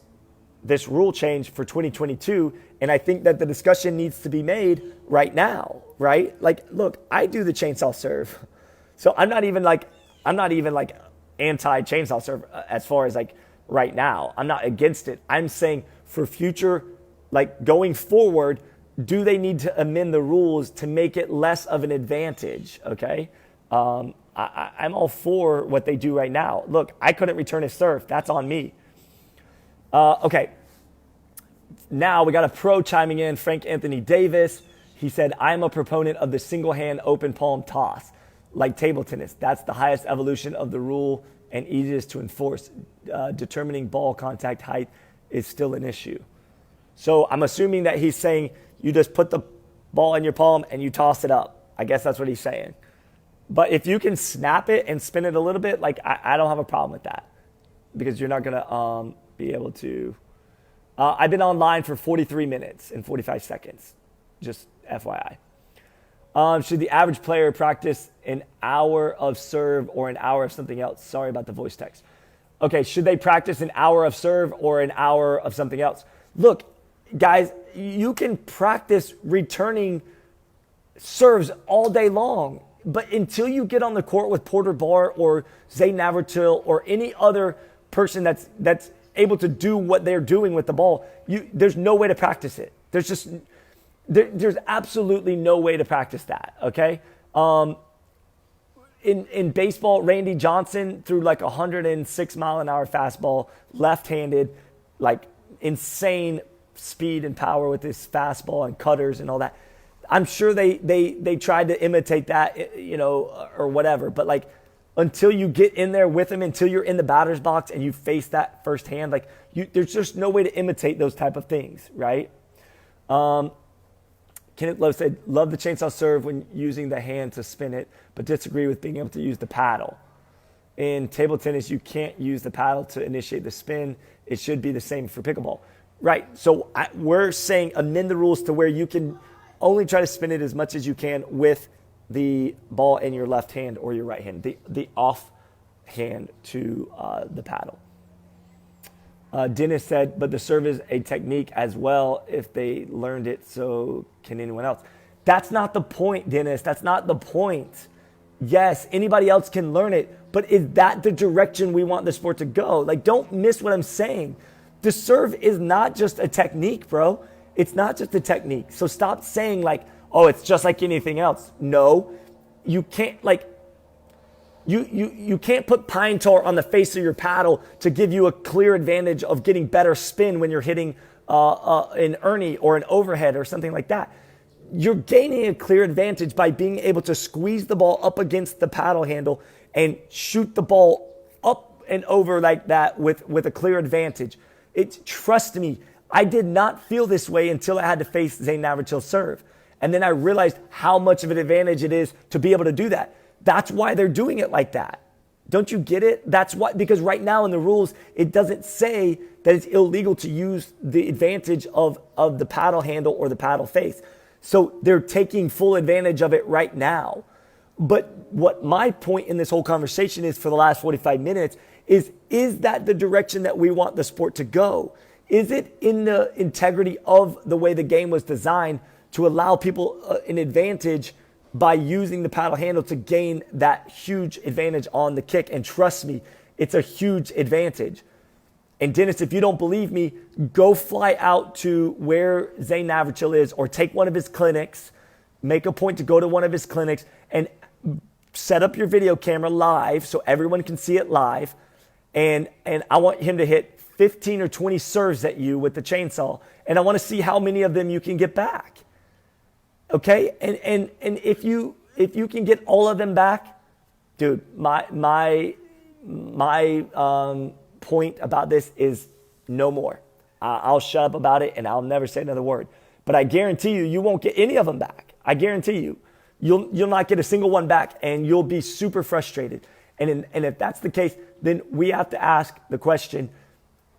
Speaker 1: rule change for 2022, and I think that the discussion needs to be made right now, right? Like, look, I do the chainsaw serve. So I'm not even like anti-chainsaw serve as far as like right now. I'm not against it. I'm saying for future, like going forward, do they need to amend the rules to make it less of an advantage? Okay. I'm all for what they do right now. Look, I couldn't return a serve. That's on me. Okay. Now we got a pro chiming in, Frank Anthony Davis. He said, I'm a proponent of the single hand open palm toss. Like table tennis, that's the highest evolution of the rule and easiest to enforce. Determining ball contact height is still an issue. So I'm assuming that he's saying you just put the ball in your palm and you toss it up. I guess that's what he's saying. But if you can snap it and spin it a little bit, like I don't have a problem with that because you're not going to be able to. I've been online for 43 minutes and 45 seconds, just FYI. Should the average player practice an hour of serve or an hour of something else? Sorry about the voice text. Okay, should they practice an hour of serve or an hour of something else? Look, guys, you can practice returning serves all day long. But until you get on the court with Porter Barr or Zay Navratil or any other person that's able to do what they're doing with the ball, there's no way to practice it. There's absolutely no way to practice that, okay? In baseball, Randy Johnson threw like 106-mile-an-hour fastball, left-handed, like insane speed and power with his fastball and cutters and all that. I'm sure they tried to imitate that, you know, or whatever. But like, until you get in there with him, until you're in the batter's box and you face that firsthand, like there's just no way to imitate those type of things, right? Kenneth Lowe said, love the chainsaw serve when using the hand to spin it, but disagree with being able to use the paddle. In table tennis, you can't use the paddle to initiate the spin. It should be the same for pickleball. Right, so we're saying amend the rules to where you can only try to spin it as much as you can with the ball in your left hand or your right hand, the off hand to the paddle. Dennis said, but the serve is a technique as well if they learned it, so can anyone else. That's not the point, Dennis. That's not the point. Yes, anybody else can learn it, but is that the direction we want the sport to go? Like, don't miss what I'm saying. The serve is not just a technique, bro. It's not just a technique. So stop saying like, oh, it's just like anything else. No, you can't like, you can't put pine tar on the face of your paddle to give you a clear advantage of getting better spin when you're hitting an Ernie or an overhead or something like that. You're gaining a clear advantage by being able to squeeze the ball up against the paddle handle and shoot the ball up and over like that with a clear advantage. Trust me, I did not feel this way until I had to face Zay Navratil's serve. And then I realized how much of an advantage it is to be able to do that. That's why they're doing it like that. Don't you get it? That's why, because right now in the rules, it doesn't say that it's illegal to use the advantage of the paddle handle or the paddle face. So they're taking full advantage of it right now. But what my point in this whole conversation is for the last 45 minutes is that the direction that we want the sport to go? Is it in the integrity of the way the game was designed to allow people an advantage by using the paddle handle to gain that huge advantage on the kick? And trust me, it's a huge advantage. And Dennis, if you don't believe me, go fly out to where Zay Navratil is or take one of his clinics, make a point to go to one of his clinics and set up your video camera live so everyone can see it live. And I want him to hit 15 or 20 serves at you with the chainsaw. And I want to see how many of them you can get back. Okay? And if you can get all of them back, dude, my point about this is no more. I'll shut up about it and I'll never say another word. But I guarantee you won't get any of them back. I guarantee you. You'll not get a single one back and you'll be super frustrated. And if that's the case, then we have to ask the question,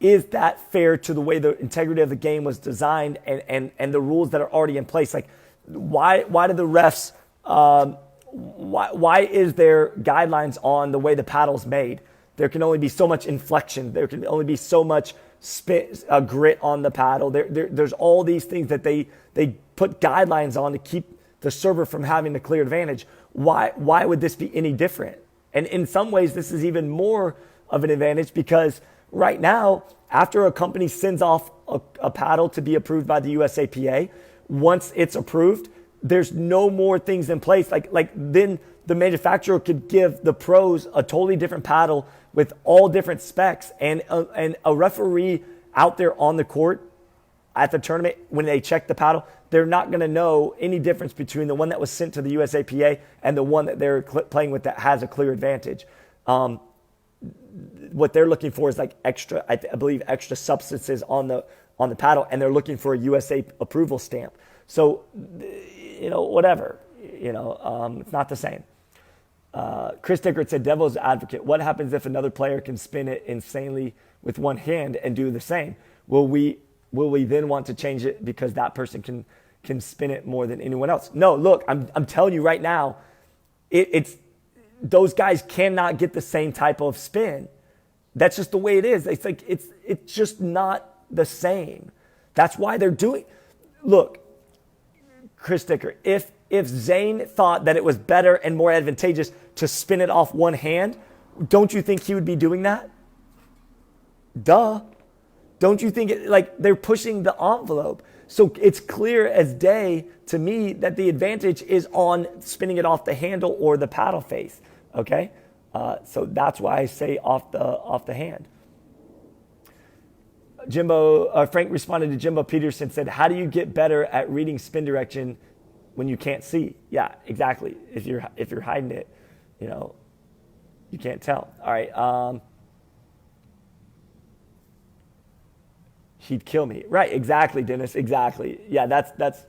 Speaker 1: is that fair to the way the integrity of the game was designed and the rules that are already in place? Like, why do the refs, why is there guidelines on the way the paddle's made? There can only be so much inflection. There can only be so much grit on the paddle. There's all these things that they put guidelines on to keep the server from having the clear advantage. Why would this be any different? And in some ways, this is even more of an advantage because right now, after a company sends off a paddle to be approved by the USAPA, once it's approved, there's no more things in place. Like then the manufacturer could give the pros a totally different paddle with all different specs, and a referee out there on the court at the tournament, when they check the paddle, they're not going to know any difference between the one that was sent to the USAPA and the one that they're playing with that has a clear advantage. What they're looking for is like extra, I believe, extra substances on the paddle, and they're looking for a USA approval stamp. So, whatever, it's not the same. Chris Dickert said, devil's advocate, what happens if another player can spin it insanely with one hand and do the same? Will we then want to change it because that person can spin it more than anyone else? No, look, I'm telling you right now, it's those guys cannot get the same type of spin. That's just the way it is. It's like it's just not the same. That's why they're doing. Look, Chris Dicker, if if Zane thought that it was better and more advantageous to spin it off one hand, don't you think he would be doing that? Duh. Don't you think they're pushing the envelope? So it's clear as day to me that the advantage is on spinning it off the handle or the paddle face. Okay, so that's why I say off the hand. Frank responded to Jimbo Peterson, said, "How do you get better at reading spin direction when you can't see?" Yeah, exactly. If you're hiding it, you can't tell. All right. He'd kill me. Right, exactly, Dennis, exactly. Yeah, that's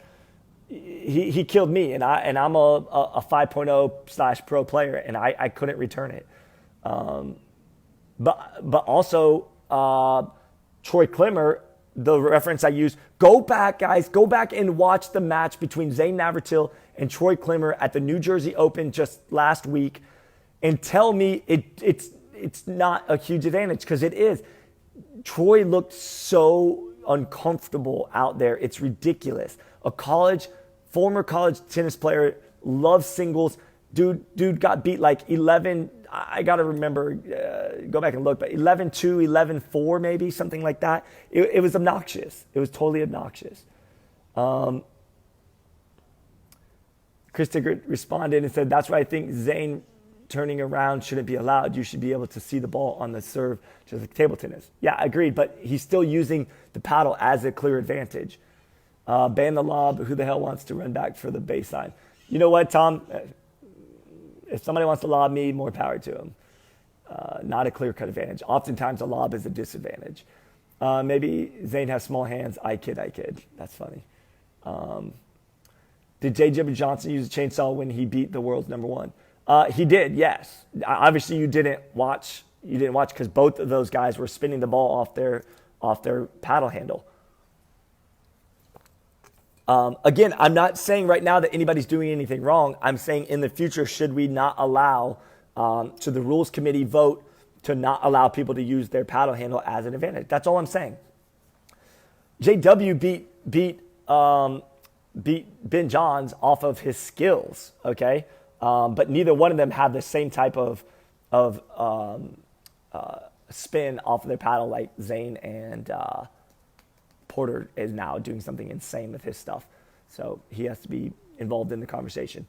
Speaker 1: he killed me, and I'm a 5.0/pro player, and I couldn't return it. But also Troy Klimmer, the reference I use, go back, guys, go back and watch the match between Zane Navratil and Troy Klimmer at the New Jersey Open just last week, and tell me it's not a huge advantage, because it is. Troy looked so uncomfortable out there. It's ridiculous. Former college tennis player, loves singles. Dude got beat like 11. I got to remember, go back and look, but 11-2, 11-4, maybe something like that. It was obnoxious. It was totally obnoxious. Chris Tiggert responded and said, "That's why I think Zane turning around shouldn't be allowed. You should be able to see the ball on the serve, just like table tennis." Yeah, agreed, but he's still using the paddle as a clear advantage. Ban the lob. Who the hell wants to run back for the baseline? You know what, Tom? If somebody wants to lob me, more power to them. Not a clear-cut advantage. Oftentimes, a lob is a disadvantage. Maybe Zane has small hands. I kid. That's funny. Did J. Jibber Johnson use a chainsaw when he beat the world's number one? He did, yes. Obviously, you didn't watch because both of those guys were spinning the ball off their paddle handle. Again, I'm not saying right now that anybody's doing anything wrong. I'm saying in the future, should we not allow, to the rules committee vote to not allow people to use their paddle handle as an advantage? That's all I'm saying. JW beat Ben Johns off of his skills, okay? But neither one of them have the same type of spin off of their paddle like Zane and Porter is now doing something insane with his stuff. So he has to be involved in the conversation.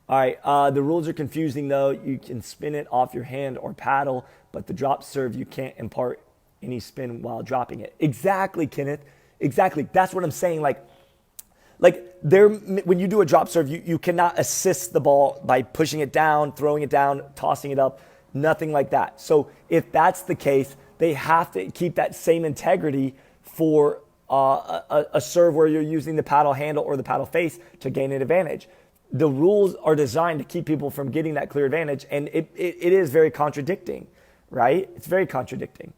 Speaker 1: All right, the rules are confusing, though. You can spin it off your hand or paddle, but the drop serve, you can't impart any spin while dropping it. Exactly, Kenneth. Exactly. That's what I'm saying. Like when you do a drop serve, you cannot assist the ball by pushing it down, throwing it down, tossing it up, nothing like that. So if that's the case, they have to keep that same integrity for a serve where you're using the paddle handle or the paddle face to gain an advantage. The rules are designed to keep people from getting that clear advantage, and it is very contradicting, right? It's very contradicting.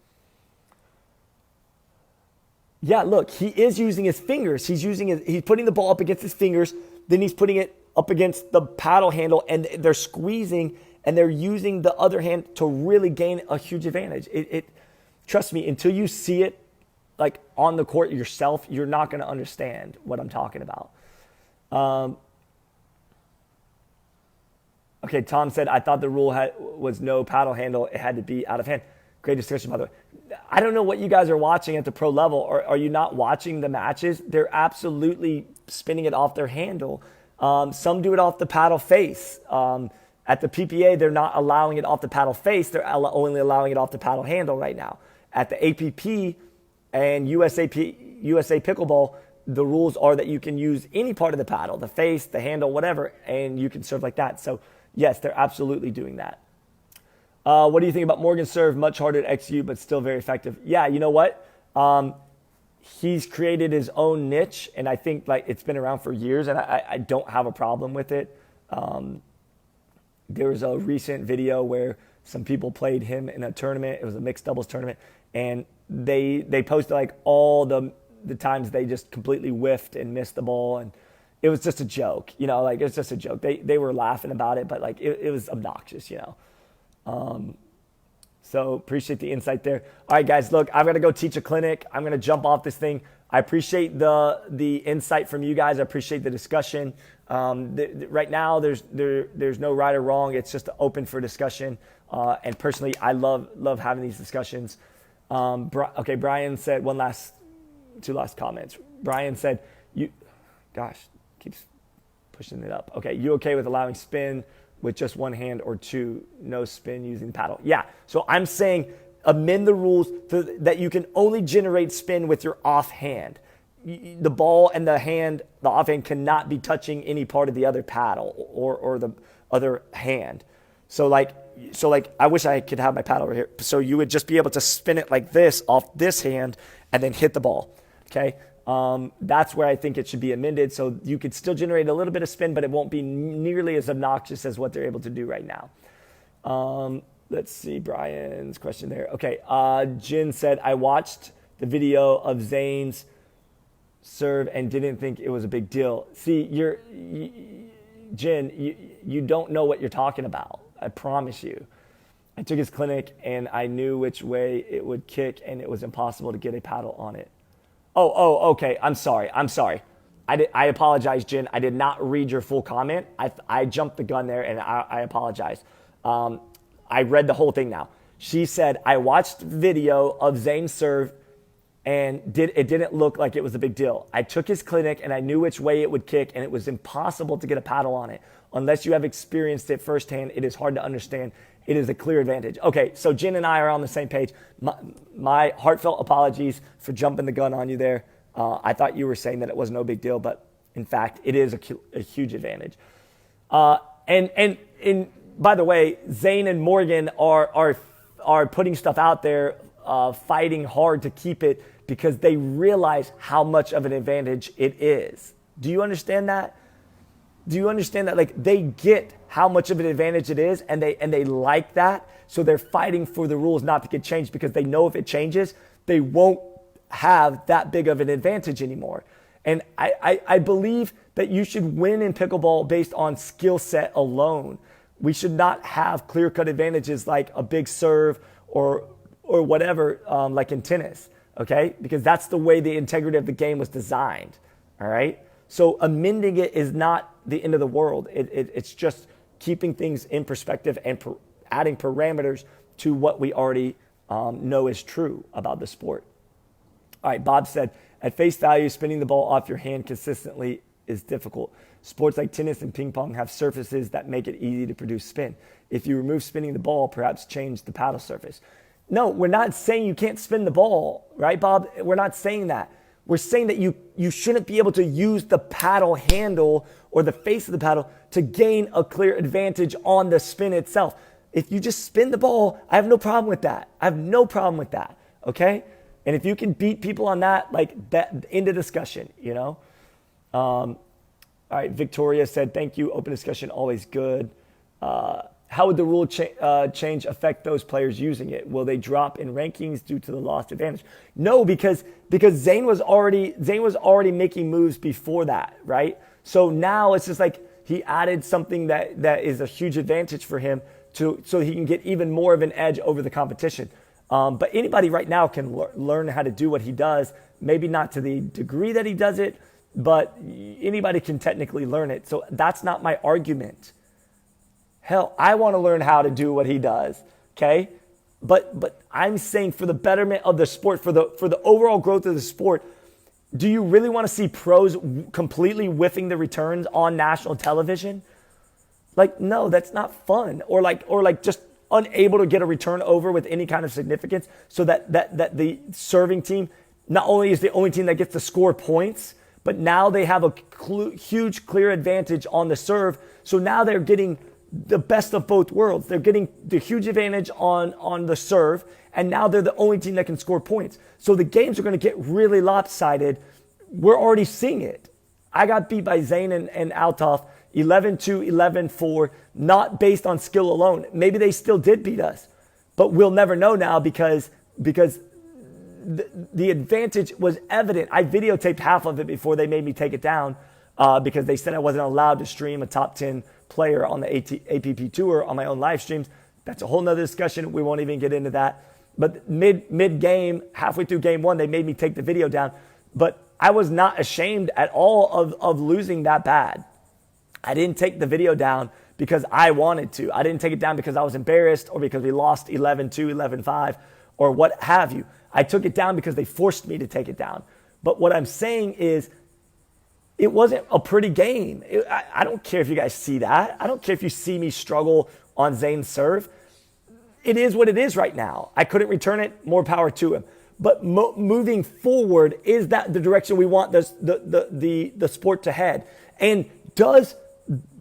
Speaker 1: Yeah, look, he is using his fingers. He's putting the ball up against his fingers, then he's putting it up against the paddle handle, and they're squeezing, and they're using the other hand to really gain a huge advantage. Trust me, until you see it like on the court yourself, you're not going to understand what I'm talking about. Okay, Tom said, I thought the rule was no paddle handle. It had to be out of hand. Great discussion, by the way. I don't know what you guys are watching at the pro level. Or are you not watching the matches? They're absolutely spinning it off their handle. Some do it off the paddle face. At the PPA, they're not allowing it off the paddle face. They're only allowing it off the paddle handle right now. At the APP and USA Pickleball, the rules are that you can use any part of the paddle, the face, the handle, whatever, and you can serve like that. So, yes, they're absolutely doing that. What do you think about Morgan's serve? Much harder to execute, but still very effective. Yeah, you know what? He's created his own niche, and I think like it's been around for years, and I don't have a problem with it. There was a recent video where some people played him in a tournament. It was a mixed doubles tournament, and they posted like all the times they just completely whiffed and missed the ball, and it was just a joke, you know, like it was just a joke. They were laughing about it, but like it was obnoxious, you know. So appreciate the insight there. All right, guys, look, I've got to go teach a clinic. I'm going to jump off this thing. I appreciate the insight from you guys. I appreciate the discussion. Right now, there's no right or wrong. It's just open for discussion. And personally, I love having these discussions. Okay, Brian said two last comments. Brian said, keeps pushing it up. Okay, you okay with allowing spin with just one hand or two, no spin using the paddle? Yeah, so I'm saying amend the rules that you can only generate spin with your offhand. The ball and the offhand cannot be touching any part of the other paddle or the other hand. So like I wish I could have my paddle right here. So you would just be able to spin it like this off this hand and then hit the ball. Okay. That's where I think it should be amended. So you could still generate a little bit of spin, but it won't be nearly as obnoxious as what they're able to do right now. Let's see Brian's question there. Okay. Jin said, I watched the video of Zane's serve and didn't think it was a big deal. See, Jin, you don't know what you're talking about. I promise you. I took his clinic and I knew which way it would kick and it was impossible to get a paddle on it. Oh, okay. I'm sorry. I apologize, Jin. I did not read your full comment. I jumped the gun there and I apologize. I read the whole thing now. She said, I watched video of Zane's serve and it didn't look like it was a big deal. I took his clinic and I knew which way it would kick and it was impossible to get a paddle on it. Unless you have experienced it firsthand, it is hard to understand. It is a clear advantage. Okay, so Jen and I are on the same page. My heartfelt apologies for jumping the gun on you there. I thought you were saying that it was no big deal, but in fact, it is a huge advantage. And by the way, Zane and Morgan are putting stuff out there, fighting hard to keep it because they realize how much of an advantage it is. Do you understand that? Do you understand that? Like, they get how much of an advantage it is, and they like that, so they're fighting for the rules not to get changed because they know if it changes, they won't have that big of an advantage anymore. And I believe that you should win in pickleball based on skill set alone. We should not have clear-cut advantages like a big serve or whatever, like in tennis, okay? Because that's the way the integrity of the game was designed, all right? So amending it is not the end of the world. It's just keeping things in perspective and adding parameters to what we already know is true about the sport. All right, Bob said, at face value, spinning the ball off your hand consistently is difficult. Sports like tennis and ping pong have surfaces that make it easy to produce spin. If you remove spinning the ball, perhaps change the paddle surface. No, we're not saying you can't spin the ball, right, Bob? We're not saying that. We're saying that you shouldn't be able to use the paddle handle or the face of the paddle to gain a clear advantage on the spin itself. If you just spin the ball, I have no problem with that. I have no problem with that, okay? And if you can beat people on that, like that, end of discussion, you know? All right, Victoria said, thank you. Open discussion, always good. How would the rule change affect those players using it? Will they drop in rankings due to the lost advantage? No, because Zane was already making moves before that, right? So now it's just like he added something that is a huge advantage for him so he can get even more of an edge over the competition. But anybody right now can learn how to do what he does. Maybe not to the degree that he does it, but anybody can technically learn it. So that's not my argument. Hell, I want to learn how to do what he does, okay? But I'm saying for the betterment of the sport, for the overall growth of the sport, do you really want to see pros completely whiffing the returns on national television? Like, no, that's not fun. Or like just unable to get a return over with any kind of significance so that the serving team not only is the only team that gets to score points, but now they have a huge, clear advantage on the serve. So now they're getting the best of both worlds. They're getting the huge advantage on the serve, and now they're the only team that can score points. So the games are going to get really lopsided. We're already seeing it. I got beat by Zane and Althoff 11-2, 11-4, not based on skill alone. Maybe they still did beat us, but we'll never know now because the advantage was evident. I videotaped half of it before they made me take it down because they said I wasn't allowed to stream a top 10 player on the APP tour on my own live streams. That's a whole nother discussion. We won't even get into that. But mid game, halfway through game one, they made me take the video down. But I was not ashamed at all of losing that bad. I didn't take the video down because I wanted to. I didn't take it down because I was embarrassed or because we lost 11-2, 11-5, or what have you. I took it down because they forced me to take it down. But what I'm saying is, it wasn't a pretty game. I don't care if you guys see that. I don't care if you see me struggle on Zane's serve. It is what it is right now. I couldn't return it. More power to him. But moving forward, is that the direction we want the sport to head? And does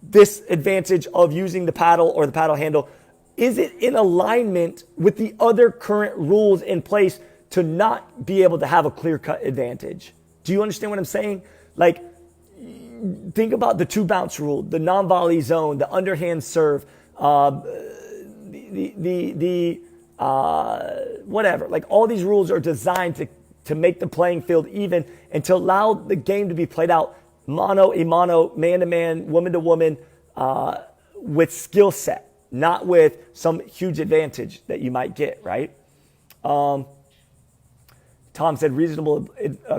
Speaker 1: this advantage of using the paddle or the paddle handle, is it in alignment with the other current rules in place to not be able to have a clear-cut advantage? Do you understand what I'm saying? Like, think about the two bounce rule, the non-volley zone, the underhand serve, whatever. Like, all these rules are designed to make the playing field even and to allow the game to be played out mano a mano, man to man, woman to woman, with skill set, not with some huge advantage that you might get, right? Tom said, reasonable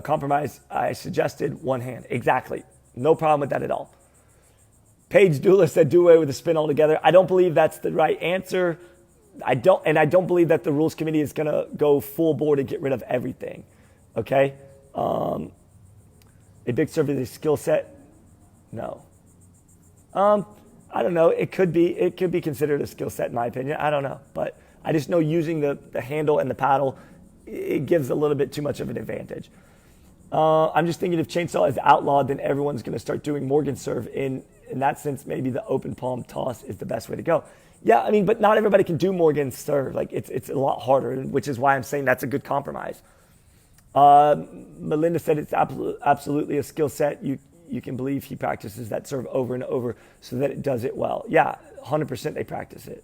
Speaker 1: compromise. I suggested one hand. Exactly. No problem with that at all. Paige Doula said, do away with the spin altogether. I don't believe that's the right answer. I don't believe that the rules committee is going to go full board and get rid of everything. Okay? A big serve is a skill set? No. I don't know. It could be considered a skill set in my opinion. I don't know. But I just know using the handle and the paddle, it gives a little bit too much of an advantage. I'm just thinking if chainsaw is outlawed, then everyone's going to start doing Morgan serve. In that sense, maybe the open palm toss is the best way to go. Yeah, I mean, but not everybody can do Morgan serve. Like, it's a lot harder, which is why I'm saying that's a good compromise. Melinda said it's absolutely a skill set. You can believe he practices that serve over and over so that it does it well. Yeah, 100% they practice it.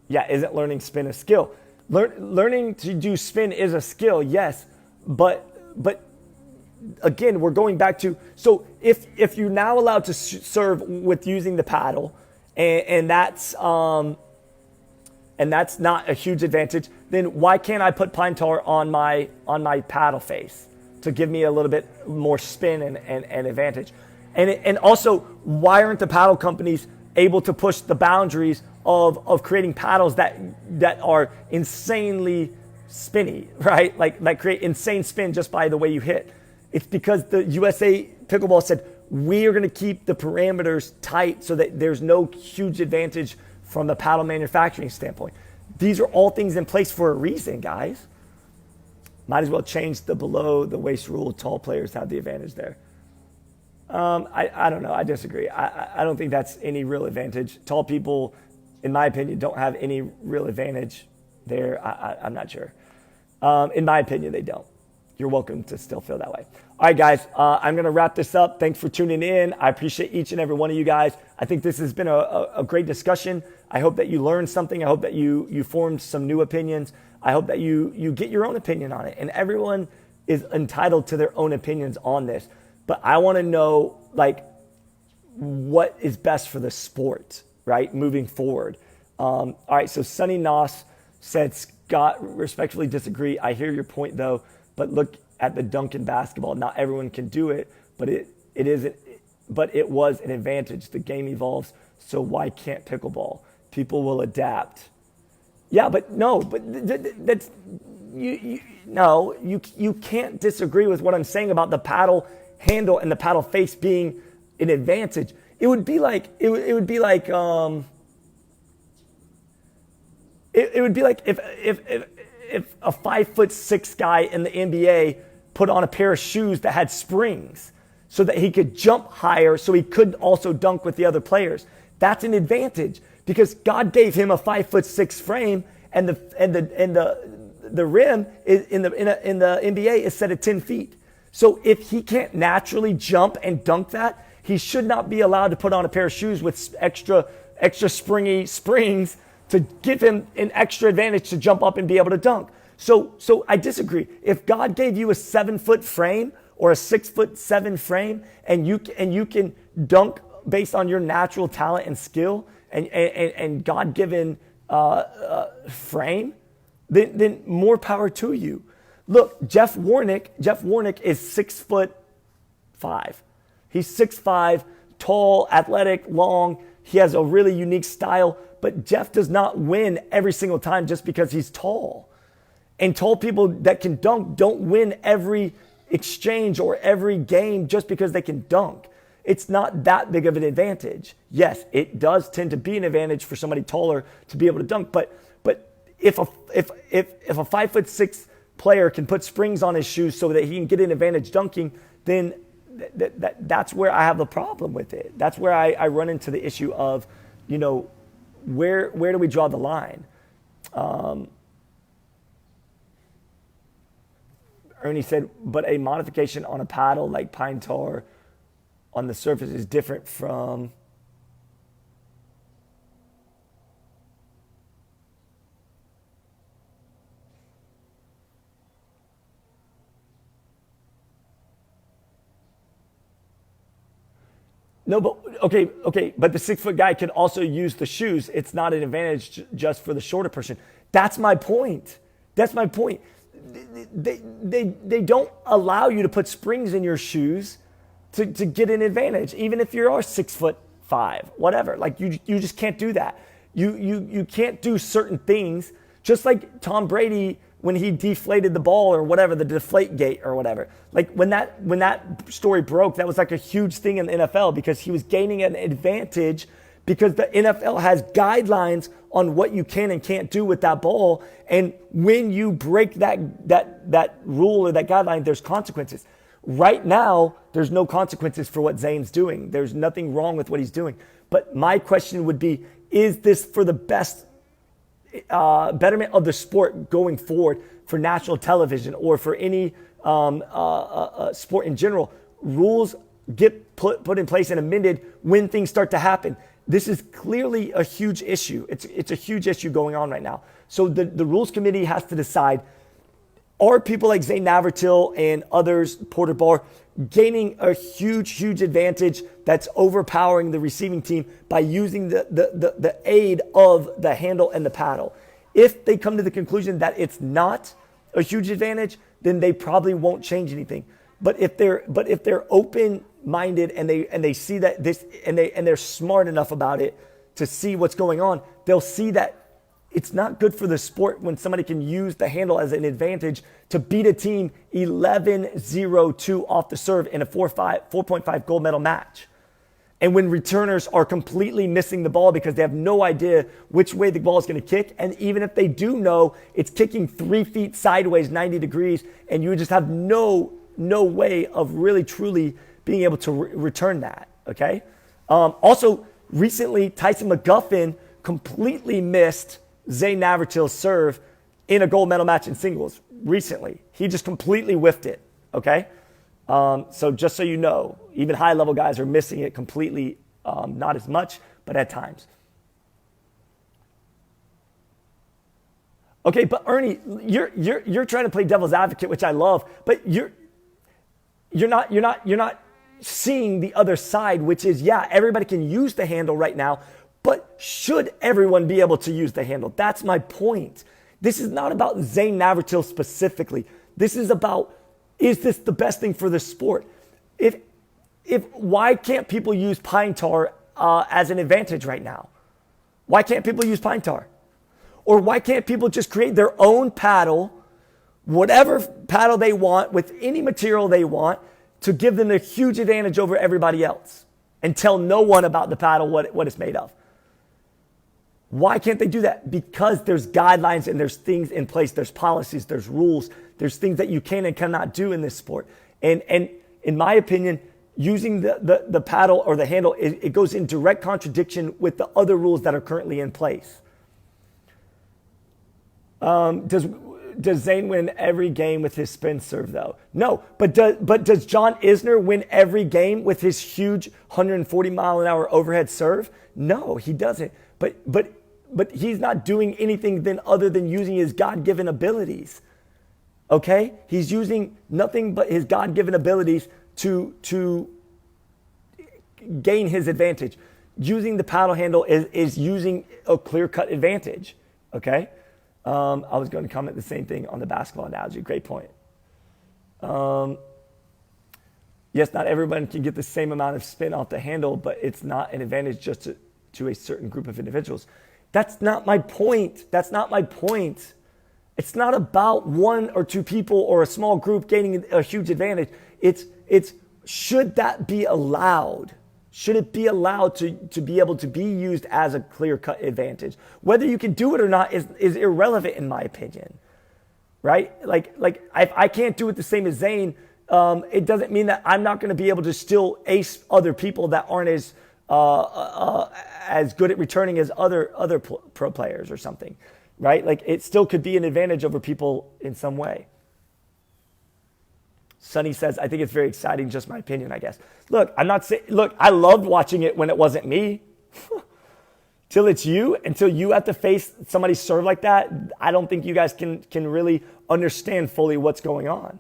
Speaker 1: Yeah, isn't learning spin a skill? Learning to do spin is a skill, yes, but again, we're going back to, so if you're now allowed to serve with using the paddle, and that's not a huge advantage, then why can't I put pine tar on my paddle face to give me a little bit more spin and advantage? And also, why aren't the paddle companies able to push the boundaries of creating paddles that are insanely spinny, right? Like create insane spin just by the way you hit. It's because the USA Pickleball said, we are going to keep the parameters tight so that there's no huge advantage from the paddle manufacturing standpoint. These are all things in place for a reason, guys. Might as well change the below the waist rule. Tall players have the advantage there. I don't know. I disagree. I don't think that's any real advantage. Tall people, in my opinion, don't have any real advantage there. I'm not sure. In my opinion, they don't. You're welcome to still feel that way. All right, guys, I'm going to wrap this up. Thanks for tuning in. I appreciate each and every one of you guys. I think this has been a great discussion. I hope that you learned something. I hope that you formed some new opinions. I hope that you get your own opinion on it. And everyone is entitled to their own opinions on this. But I want to know, like, what is best for the sport, right, moving forward. All right, so Sonny Noss said, Scott, respectfully disagree. I hear your point, though. But look at the dunk in basketball. Not everyone can do it, but it was an advantage. The game evolves, so why can't pickleball? People will adapt. Yeah, but no, but that's you can't disagree with what I'm saying about the paddle handle and the paddle face being an advantage. It would be like if a 5'6" guy in the NBA put on a pair of shoes that had springs so that he could jump higher so he could also dunk with the other players. That's an advantage because God gave him a 5'6" frame and the rim is in the NBA is set at 10 feet. So if he can't naturally jump and dunk that, he should not be allowed to put on a pair of shoes with extra springy springs to give him an extra advantage to jump up and be able to dunk. So I disagree. If God gave you a 7-foot frame or a 6'7" frame, and you can dunk based on your natural talent and skill and God-given frame, then more power to you. Look, Jeff Warnick is 6'5". He's 6'5", tall, athletic, long. He has a really unique style, but Jeff does not win every single time just because he's tall. And tall people that can dunk don't win every exchange or every game just because they can dunk. It's not that big of an advantage. Yes, it does tend to be an advantage for somebody taller to be able to dunk, but if a 5'6" player can put springs on his shoes so that he can get an advantage dunking, then that's where I have the problem with it. That's where I run into the issue of, where do we draw the line? Ernie said, but a modification on a paddle like pine tar on the surface is different from... No, but okay, but the 6-foot guy can also use the shoes. It's not an advantage just for the shorter person. That's my point. They don't allow you to put springs in your shoes to get an advantage, even if you are 6'5", whatever. Like you just can't do that. You can't do certain things. Just like Tom Brady when he deflated the ball or whatever, the deflate gate or whatever. Like when that story broke, that was like a huge thing in the NFL because he was gaining an advantage because the NFL has guidelines on what you can and can't do with that ball. And when you break that rule or that guideline, there's consequences. Right now, there's no consequences for what Zane's doing. There's nothing wrong with what he's doing. But my question would be, is this for the best betterment of the sport going forward for national television or for any sport in general? Rules get put in place and amended when things start to happen. This is clearly a huge issue. It's a huge issue going on right now. So the rules committee has to decide, are people like Zane Navratil and others, Porter Barr, gaining a huge advantage that's overpowering the receiving team by using the aid of the handle and the paddle? If they come to the conclusion that it's not a huge advantage, then they probably won't change anything. But if they're open-minded and they see that this and they're smart enough about it to see what's going on, they'll see that it's not good for the sport when somebody can use the handle as an advantage to beat a team 11-0-2 off the serve in a 4.5 gold medal match. And when returners are completely missing the ball because they have no idea which way the ball is going to kick. And even if they do know it's kicking 3 feet sideways, 90 degrees, and you just have no way of really, truly being able to return that, okay? Also, recently, Tyson McGuffin completely missed Zane Navratil's serve in a gold medal match in singles recently. He just completely whiffed it, okay? So just so you know, even high-level guys are missing it completely, not as much, but at times. Okay, but Ernie, you're trying to play devil's advocate, which I love, but you're not seeing the other side, which is, yeah, everybody can use the handle right now, but should everyone be able to use the handle? That's my point. This is not about Zane Navratil specifically. This is about, is this the best thing for the sport? Why can't people use pine tar as an advantage right now? Why can't people use pine tar? Or why can't people just create their own paddle, whatever paddle they want, with any material they want, to give them a huge advantage over everybody else and tell no one about the paddle, what it's made of? Why can't they do that? Because there's guidelines and there's things in place. There's policies, there's rules, there's things that you can and cannot do in this sport. And in my opinion, using the paddle or the handle, it goes in direct contradiction with the other rules that are currently in place. Does Zane win every game with his spin serve, though? No, but does John Isner win every game with his huge 140-mile-an-hour overhead serve? No, he doesn't. But he's not doing anything then other than using his God-given abilities. Okay? He's using nothing but his God-given abilities to gain his advantage. Using the paddle handle is using a clear-cut advantage. Okay? I was going to comment the same thing on the basketball analogy. Great point. Yes, not everyone can get the same amount of spin off the handle, but it's not an advantage just to a certain group of individuals. That's not my point. That's not my point. It's not about one or two people or a small group gaining a huge advantage. It's should that be allowed? Should it be allowed to be able to be used as a clear-cut advantage? Whether you can do it or not is irrelevant in my opinion, right? Like if I can't do it the same as Zane, it doesn't mean that I'm not going to be able to still ace other people that aren't as good at returning as other pro players or something, right? Like it still could be an advantage over people in some way. Sonny says, I think it's very exciting, just my opinion, I guess. Look, I'm not saying, look, I loved watching it when it wasn't me. Till it's you, until you have to face somebody serve like that, I don't think you guys can really understand fully what's going on.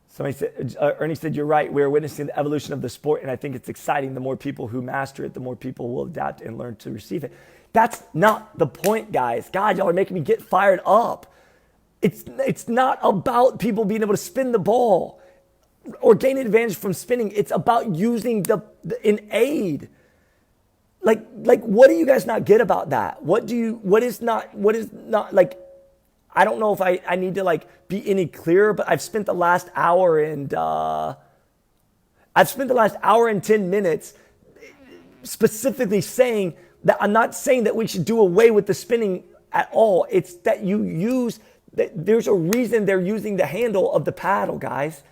Speaker 1: Somebody said, Ernie said, you're right. We're witnessing the evolution of the sport, and I think it's exciting. The more people who master it, the more people will adapt and learn to receive it. That's not the point, guys. God, y'all are making me get fired up. It's not about people being able to spin the ball or gain an advantage from spinning. It's about using an aid. Like, what do you guys not get about that? What is not like, I don't know if I need to like be any clearer, but I've spent the last hour and 10 minutes specifically saying that I'm not saying that we should do away with the spinning at all. It's that there's a reason they're using the handle of the paddle, guys.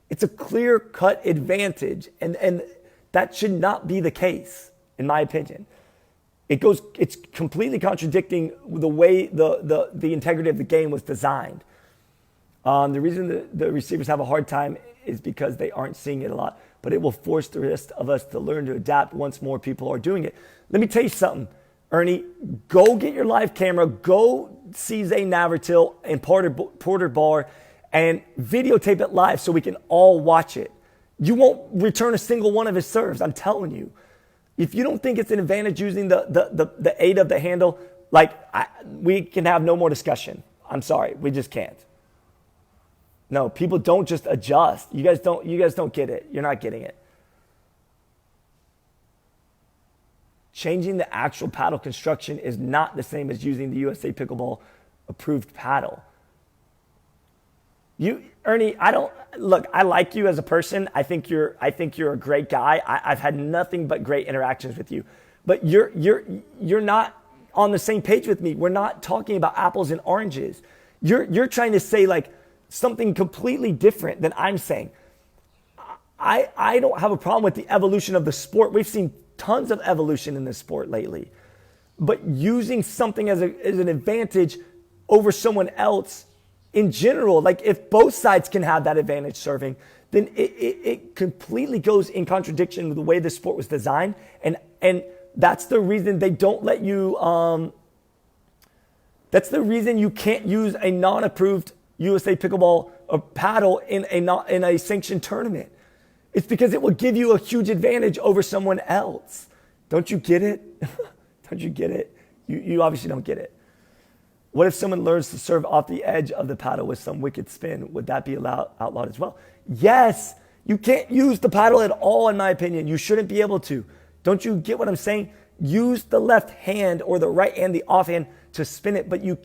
Speaker 1: It's a clear-cut advantage, and that should not be the case, in my opinion. It's completely contradicting the way the integrity of the game was designed. The reason the receivers have a hard time is because they aren't seeing it a lot, but it will force the rest of us to learn to adapt once more people are doing it. Let me tell you something, Ernie. Go get your live camera. Go see Zane Navratil and Porter Barr and videotape it live so we can all watch it. You won't return a single one of his serves, I'm telling you. If you don't think it's an advantage using the aid of the handle, we can have no more discussion. I'm sorry, we just can't. No, people don't just adjust. You guys don't get it. You're not getting it. Changing the actual paddle construction is not the same as using the USA Pickleball approved paddle. Ernie, I like you as a person. I think you're a great guy. I've had nothing but great interactions with you. But you're not on the same page with me. We're not talking about apples and oranges. You're trying to say like something completely different than I'm saying. I don't have a problem with the evolution of the sport. We've seen tons of evolution in this sport lately. But using something as an advantage over someone else in general, like if both sides can have that advantage serving, then it completely goes in contradiction with the way the sport was designed. And that's the reason they don't let you, that's the reason you can't use a non-approved USA Pickleball or paddle in a sanctioned tournament. It's because it will give you a huge advantage over someone else. Don't you get it? Don't you get it? You obviously don't get it. What if someone learns to serve off the edge of the paddle with some wicked spin? Would that be outlawed as well? Yes. You can't use the paddle at all, in my opinion. You shouldn't be able to. Don't you get what I'm saying? Use the left hand or the right hand, the offhand, to spin it, but you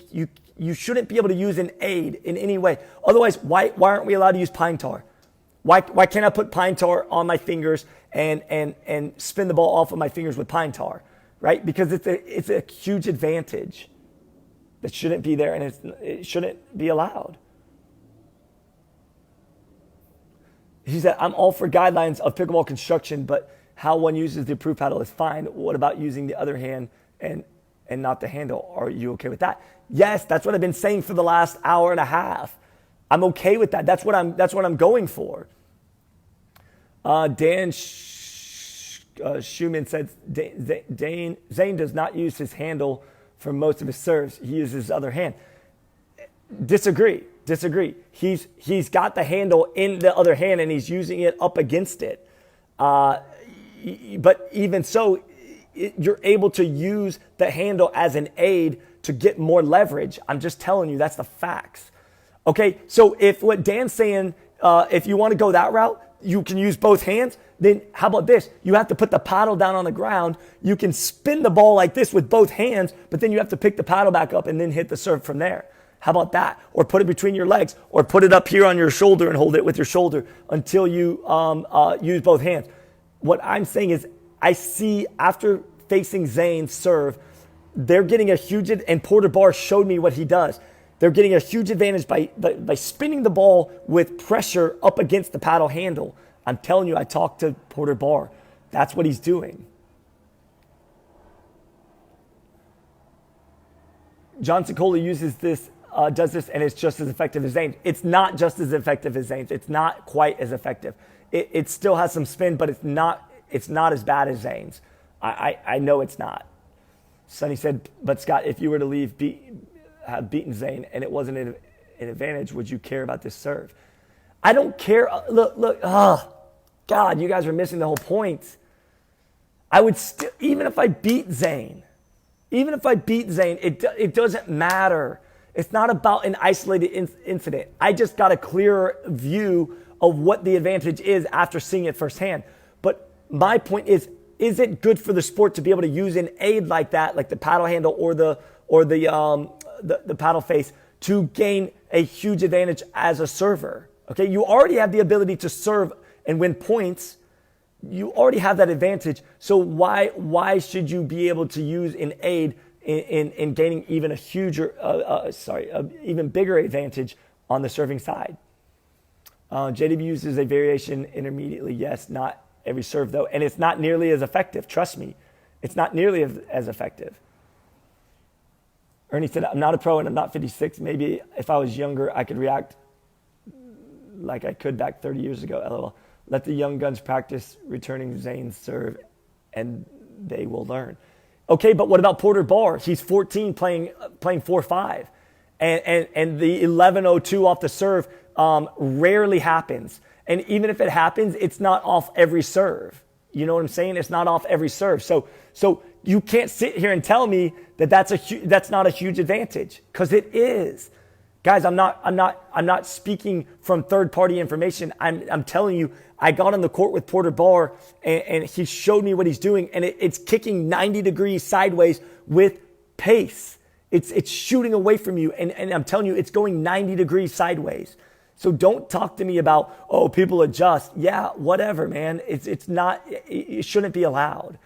Speaker 1: shouldn't be able to use an aid in any way. Otherwise, why aren't we allowed to use pine tar? Why can't I put pine tar on my fingers and spin the ball off of my fingers with pine tar, right? Because it's a huge advantage that shouldn't be there, and it shouldn't be allowed. He said, I'm all for guidelines of pickleball construction, but how one uses the approved paddle is fine. What about using the other hand and not the handle? Are you okay with that? Yes, that's what I've been saying for the last hour and a half. I'm okay with that. That's what I'm going for. Dan Schumann said Zane does not use his handle for most of his serves. He uses his other hand. Disagree. He's got the handle in the other hand and he's using it up against it. But even so, you're able to use the handle as an aid to get more leverage. I'm just telling you, that's the facts. Okay, so if what Dan's saying, if you want to go that route, you can use both hands, then how about this? You have to put the paddle down on the ground. You can spin the ball like this with both hands, but then you have to pick the paddle back up and then hit the serve from there. How about that? Or put it between your legs, or put it up here on your shoulder and hold it with your shoulder until you use both hands. What I'm saying is, I see after facing Zane's serve, they're getting a huge, and Porter Barr showed me what he does. They're getting a huge advantage by spinning the ball with pressure up against the paddle handle. I'm telling you, I talked to Porter Barr. That's what he's doing. John Cicola uses this, does this, and it's just as effective as Zane's. It's not just as effective as Zane's. It's not quite as effective. It still has some spin, but it's not as bad as Zane's. I know it's not. Sonny said, but Scott, if you were to leave, have beaten Zane and it wasn't an advantage, would you care about this serve? I don't care. Look, God, you guys are missing the whole point. I would still, even if I beat Zane, it doesn't matter. It's not about an isolated incident. I just got a clearer view of what the advantage is after seeing it firsthand. But my point is it good for the sport to be able to use an aid like that, like the paddle handle or the paddle face, to gain a huge advantage as a server? Okay, you already have the ability to serve and win points. You already have that advantage. So why should you be able to use an aid in gaining even a huger, even bigger advantage on the serving side? JW uses a variation intermediately. Yes, not every serve though, and it's not nearly as effective. Trust me, it's not nearly as effective. Ernie said, I'm not a pro and I'm not 56. Maybe if I was younger, I could react like I could back 30 years ago. LOL. Let the young guns practice returning Zane's serve and they will learn. Okay, but what about Porter Barr? He's 14 playing 4-5. And the 11:02 off the serve rarely happens. And even if it happens, it's not off every serve. You know what I'm saying? It's not off every serve. So you can't sit here and tell me that that's not a huge advantage, because it is. Guys, I'm not speaking from third-party information. I'm telling you, I got on the court with Porter Barr, and he showed me what he's doing, and it's kicking 90 degrees sideways with pace. It's shooting away from you, and I'm telling you, it's going 90 degrees sideways. So don't talk to me about, oh, people adjust. Yeah, whatever, man. It's not. It shouldn't be allowed,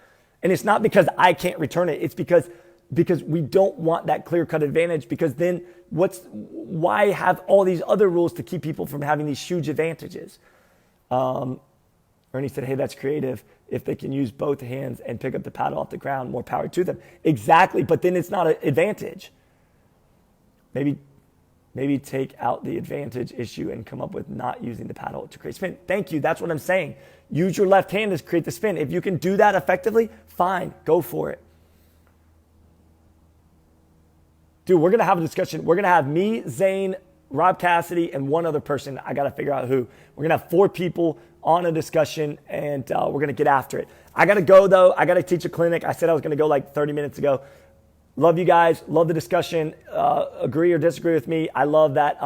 Speaker 1: and it's not because I can't return it. It's because we don't want that clear-cut advantage, because then why have all these other rules to keep people from having these huge advantages? Ernie said, hey, that's creative. If they can use both hands and pick up the paddle off the ground, more power to them. Exactly, but then it's not an advantage. Maybe take out the advantage issue and come up with not using the paddle to create spin. Thank you, that's what I'm saying. Use your left hand to create the spin. If you can do that effectively, fine, go for it. Dude, we're going to have a discussion. We're going to have me, Zane, Rob Cassidy, and one other person. I got to figure out who. We're going to have 4 people on a discussion, and we're going to get after it. I got to go, though. I got to teach a clinic. I said I was going to go like 30 minutes ago. Love you guys. Love the discussion. Agree or disagree with me. I love that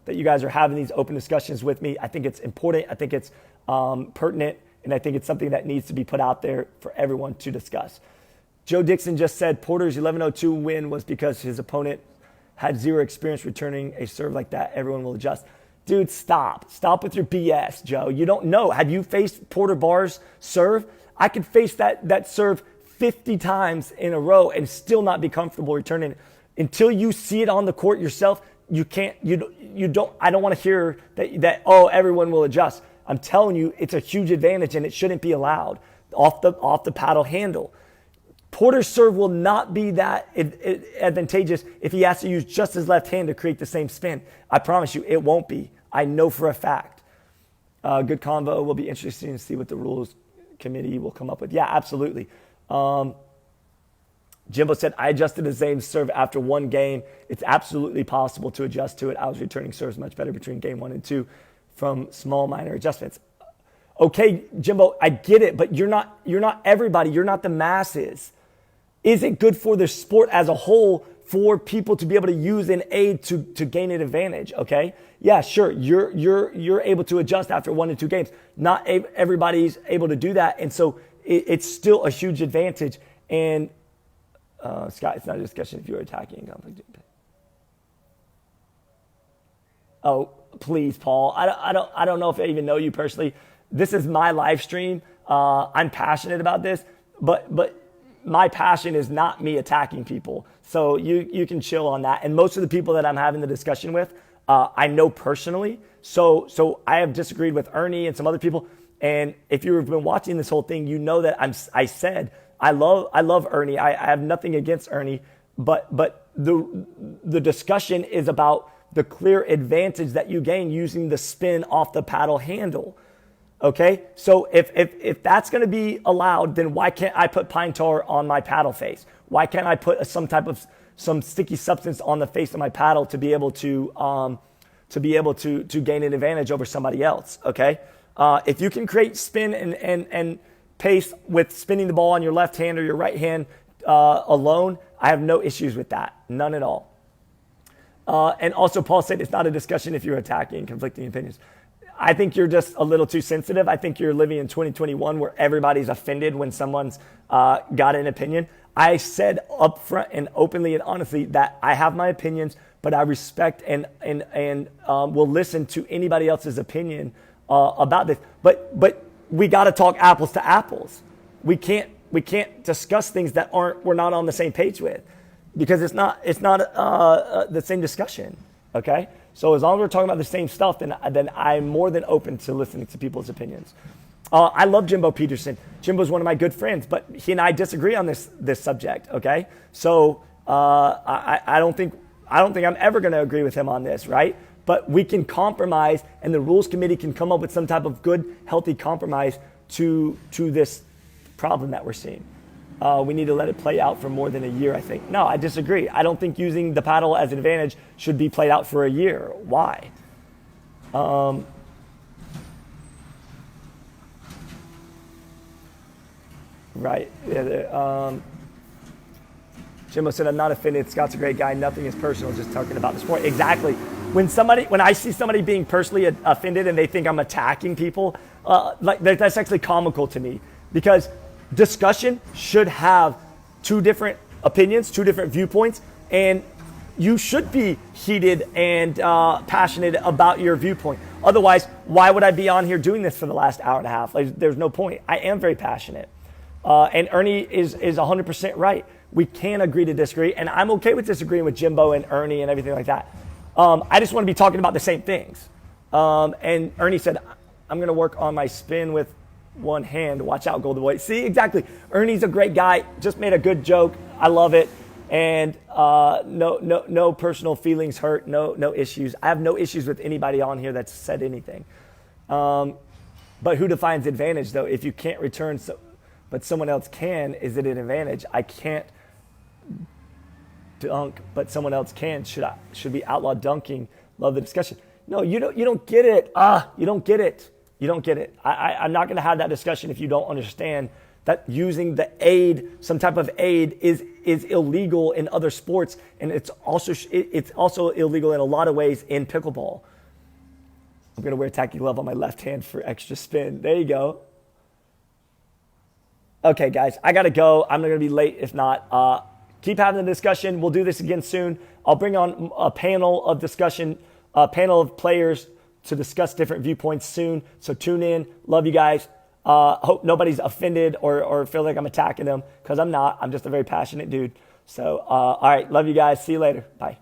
Speaker 1: that you guys are having these open discussions with me. I think it's important. I think it's pertinent, and I think it's something that needs to be put out there for everyone to discuss. Joe Dixon just said Porter's 11:02 win was because his opponent had zero experience returning a serve like that. Everyone will adjust. Dude, stop. Stop with your BS, Joe. You don't know. Have you faced Porter Barr's serve? I could face that serve 50 times in a row and still not be comfortable returning it. Until you see it on the court yourself, you can't, you don't, I don't want to hear that, oh, everyone will adjust. I'm telling you, it's a huge advantage and it shouldn't be allowed off the paddle handle. Porter's serve will not be that advantageous if he has to use just his left hand to create the same spin. I promise you, it won't be. I know for a fact. Good convo. Will be interesting to see what the rules committee will come up with. Yeah, absolutely. Jimbo said, I adjusted the same serve after one game. It's absolutely possible to adjust to it. I was returning serves much better between game 1 and 2 from small minor adjustments. Okay, Jimbo, I get it, but you're not everybody. You're not the masses. Is it good for the sport as a whole for people to be able to use an aid to gain an advantage? Okay, yeah, sure. You're able to adjust after 1 to 2 games. Not everybody's able to do that, and so it's still a huge advantage. And Scott, it's not a discussion if you're attacking conflict. Oh, please, Paul. I don't know if I even know you personally. This is my live stream. I'm passionate about this, but my passion is not me attacking people. So you can chill on that. And most of the people that I'm having the discussion with, I know personally. So I have disagreed with Ernie and some other people. And if you've been watching this whole thing, you know that I said I love Ernie. I have nothing against Ernie, but the discussion is about the clear advantage that you gain using the spin off the paddle handle. Okay, so if that's going to be allowed, then why can't I put pine tar on my paddle face? Why can't I put some sticky substance on the face of my paddle to be able to gain an advantage over somebody else? Okay, if you can create spin and pace with spinning the ball on your left hand or your right hand alone, I have no issues with that, none at all. And also, Paul said it's not a discussion if you're attacking conflicting opinions. I think you're just a little too sensitive. I think you're living in 2021 where everybody's offended when someone's got an opinion. I said upfront and openly and honestly that I have my opinions, but I respect and will listen to anybody else's opinion about this. But we got to talk apples to apples. We can't discuss things that we're not on the same page with, because it's not the same discussion. Okay. So as long as we're talking about the same stuff, then I'm more than open to listening to people's opinions. I love Jimbo Peterson. Jimbo's one of my good friends, but he and I disagree on this subject. Okay, so I don't think I'm ever going to agree with him on this, right? But we can compromise, and the rules committee can come up with some type of good, healthy compromise to this problem that we're seeing. We need to let it play out for more than a year, I think. No, I disagree. I don't think using the paddle as an advantage should be played out for a year. Why? Right. Yeah, Jimbo said, I'm not offended. Scott's a great guy. Nothing is personal, just talking about the sport. Exactly. When I see somebody being personally offended and they think I'm attacking people, that's actually comical to me, because discussion should have 2 different opinions, 2 different viewpoints, and you should be heated and passionate about your viewpoint. Otherwise, why would I be on here doing this for the last hour and a half? There's no point. I am very passionate. And Ernie is 100% right. We can agree to disagree, and I'm okay with disagreeing with Jimbo and Ernie and everything like that. I just want to be talking about the same things. And Ernie said, I'm going to work on my spin with one hand. Watch out, Golden Boy. See, exactly. Ernie's a great guy. Just made a good joke. I love it. And no personal feelings hurt. No issues. I have no issues with anybody on here that's said anything. But who defines advantage, though? If you can't return, but someone else can, is it an advantage? I can't dunk, but someone else can. Should we outlaw dunking? Love the discussion. No, you don't get it. You don't get it. You don't get it. I'm not going to have that discussion if you don't understand that using the aid, some type of aid, is illegal in other sports, and it's also illegal in a lot of ways in pickleball. I'm going to wear a tacky glove on my left hand for extra spin. There you go. Okay, guys, I got to go. I'm going to be late if not. Keep having the discussion. We'll do this again soon. I'll bring on a panel of discussion, a panel of players to discuss different viewpoints soon. So tune in. Love you guys. Hope nobody's offended or feel like I'm attacking them, because I'm not. I'm just a very passionate dude. So, all right. Love you guys. See you later. Bye.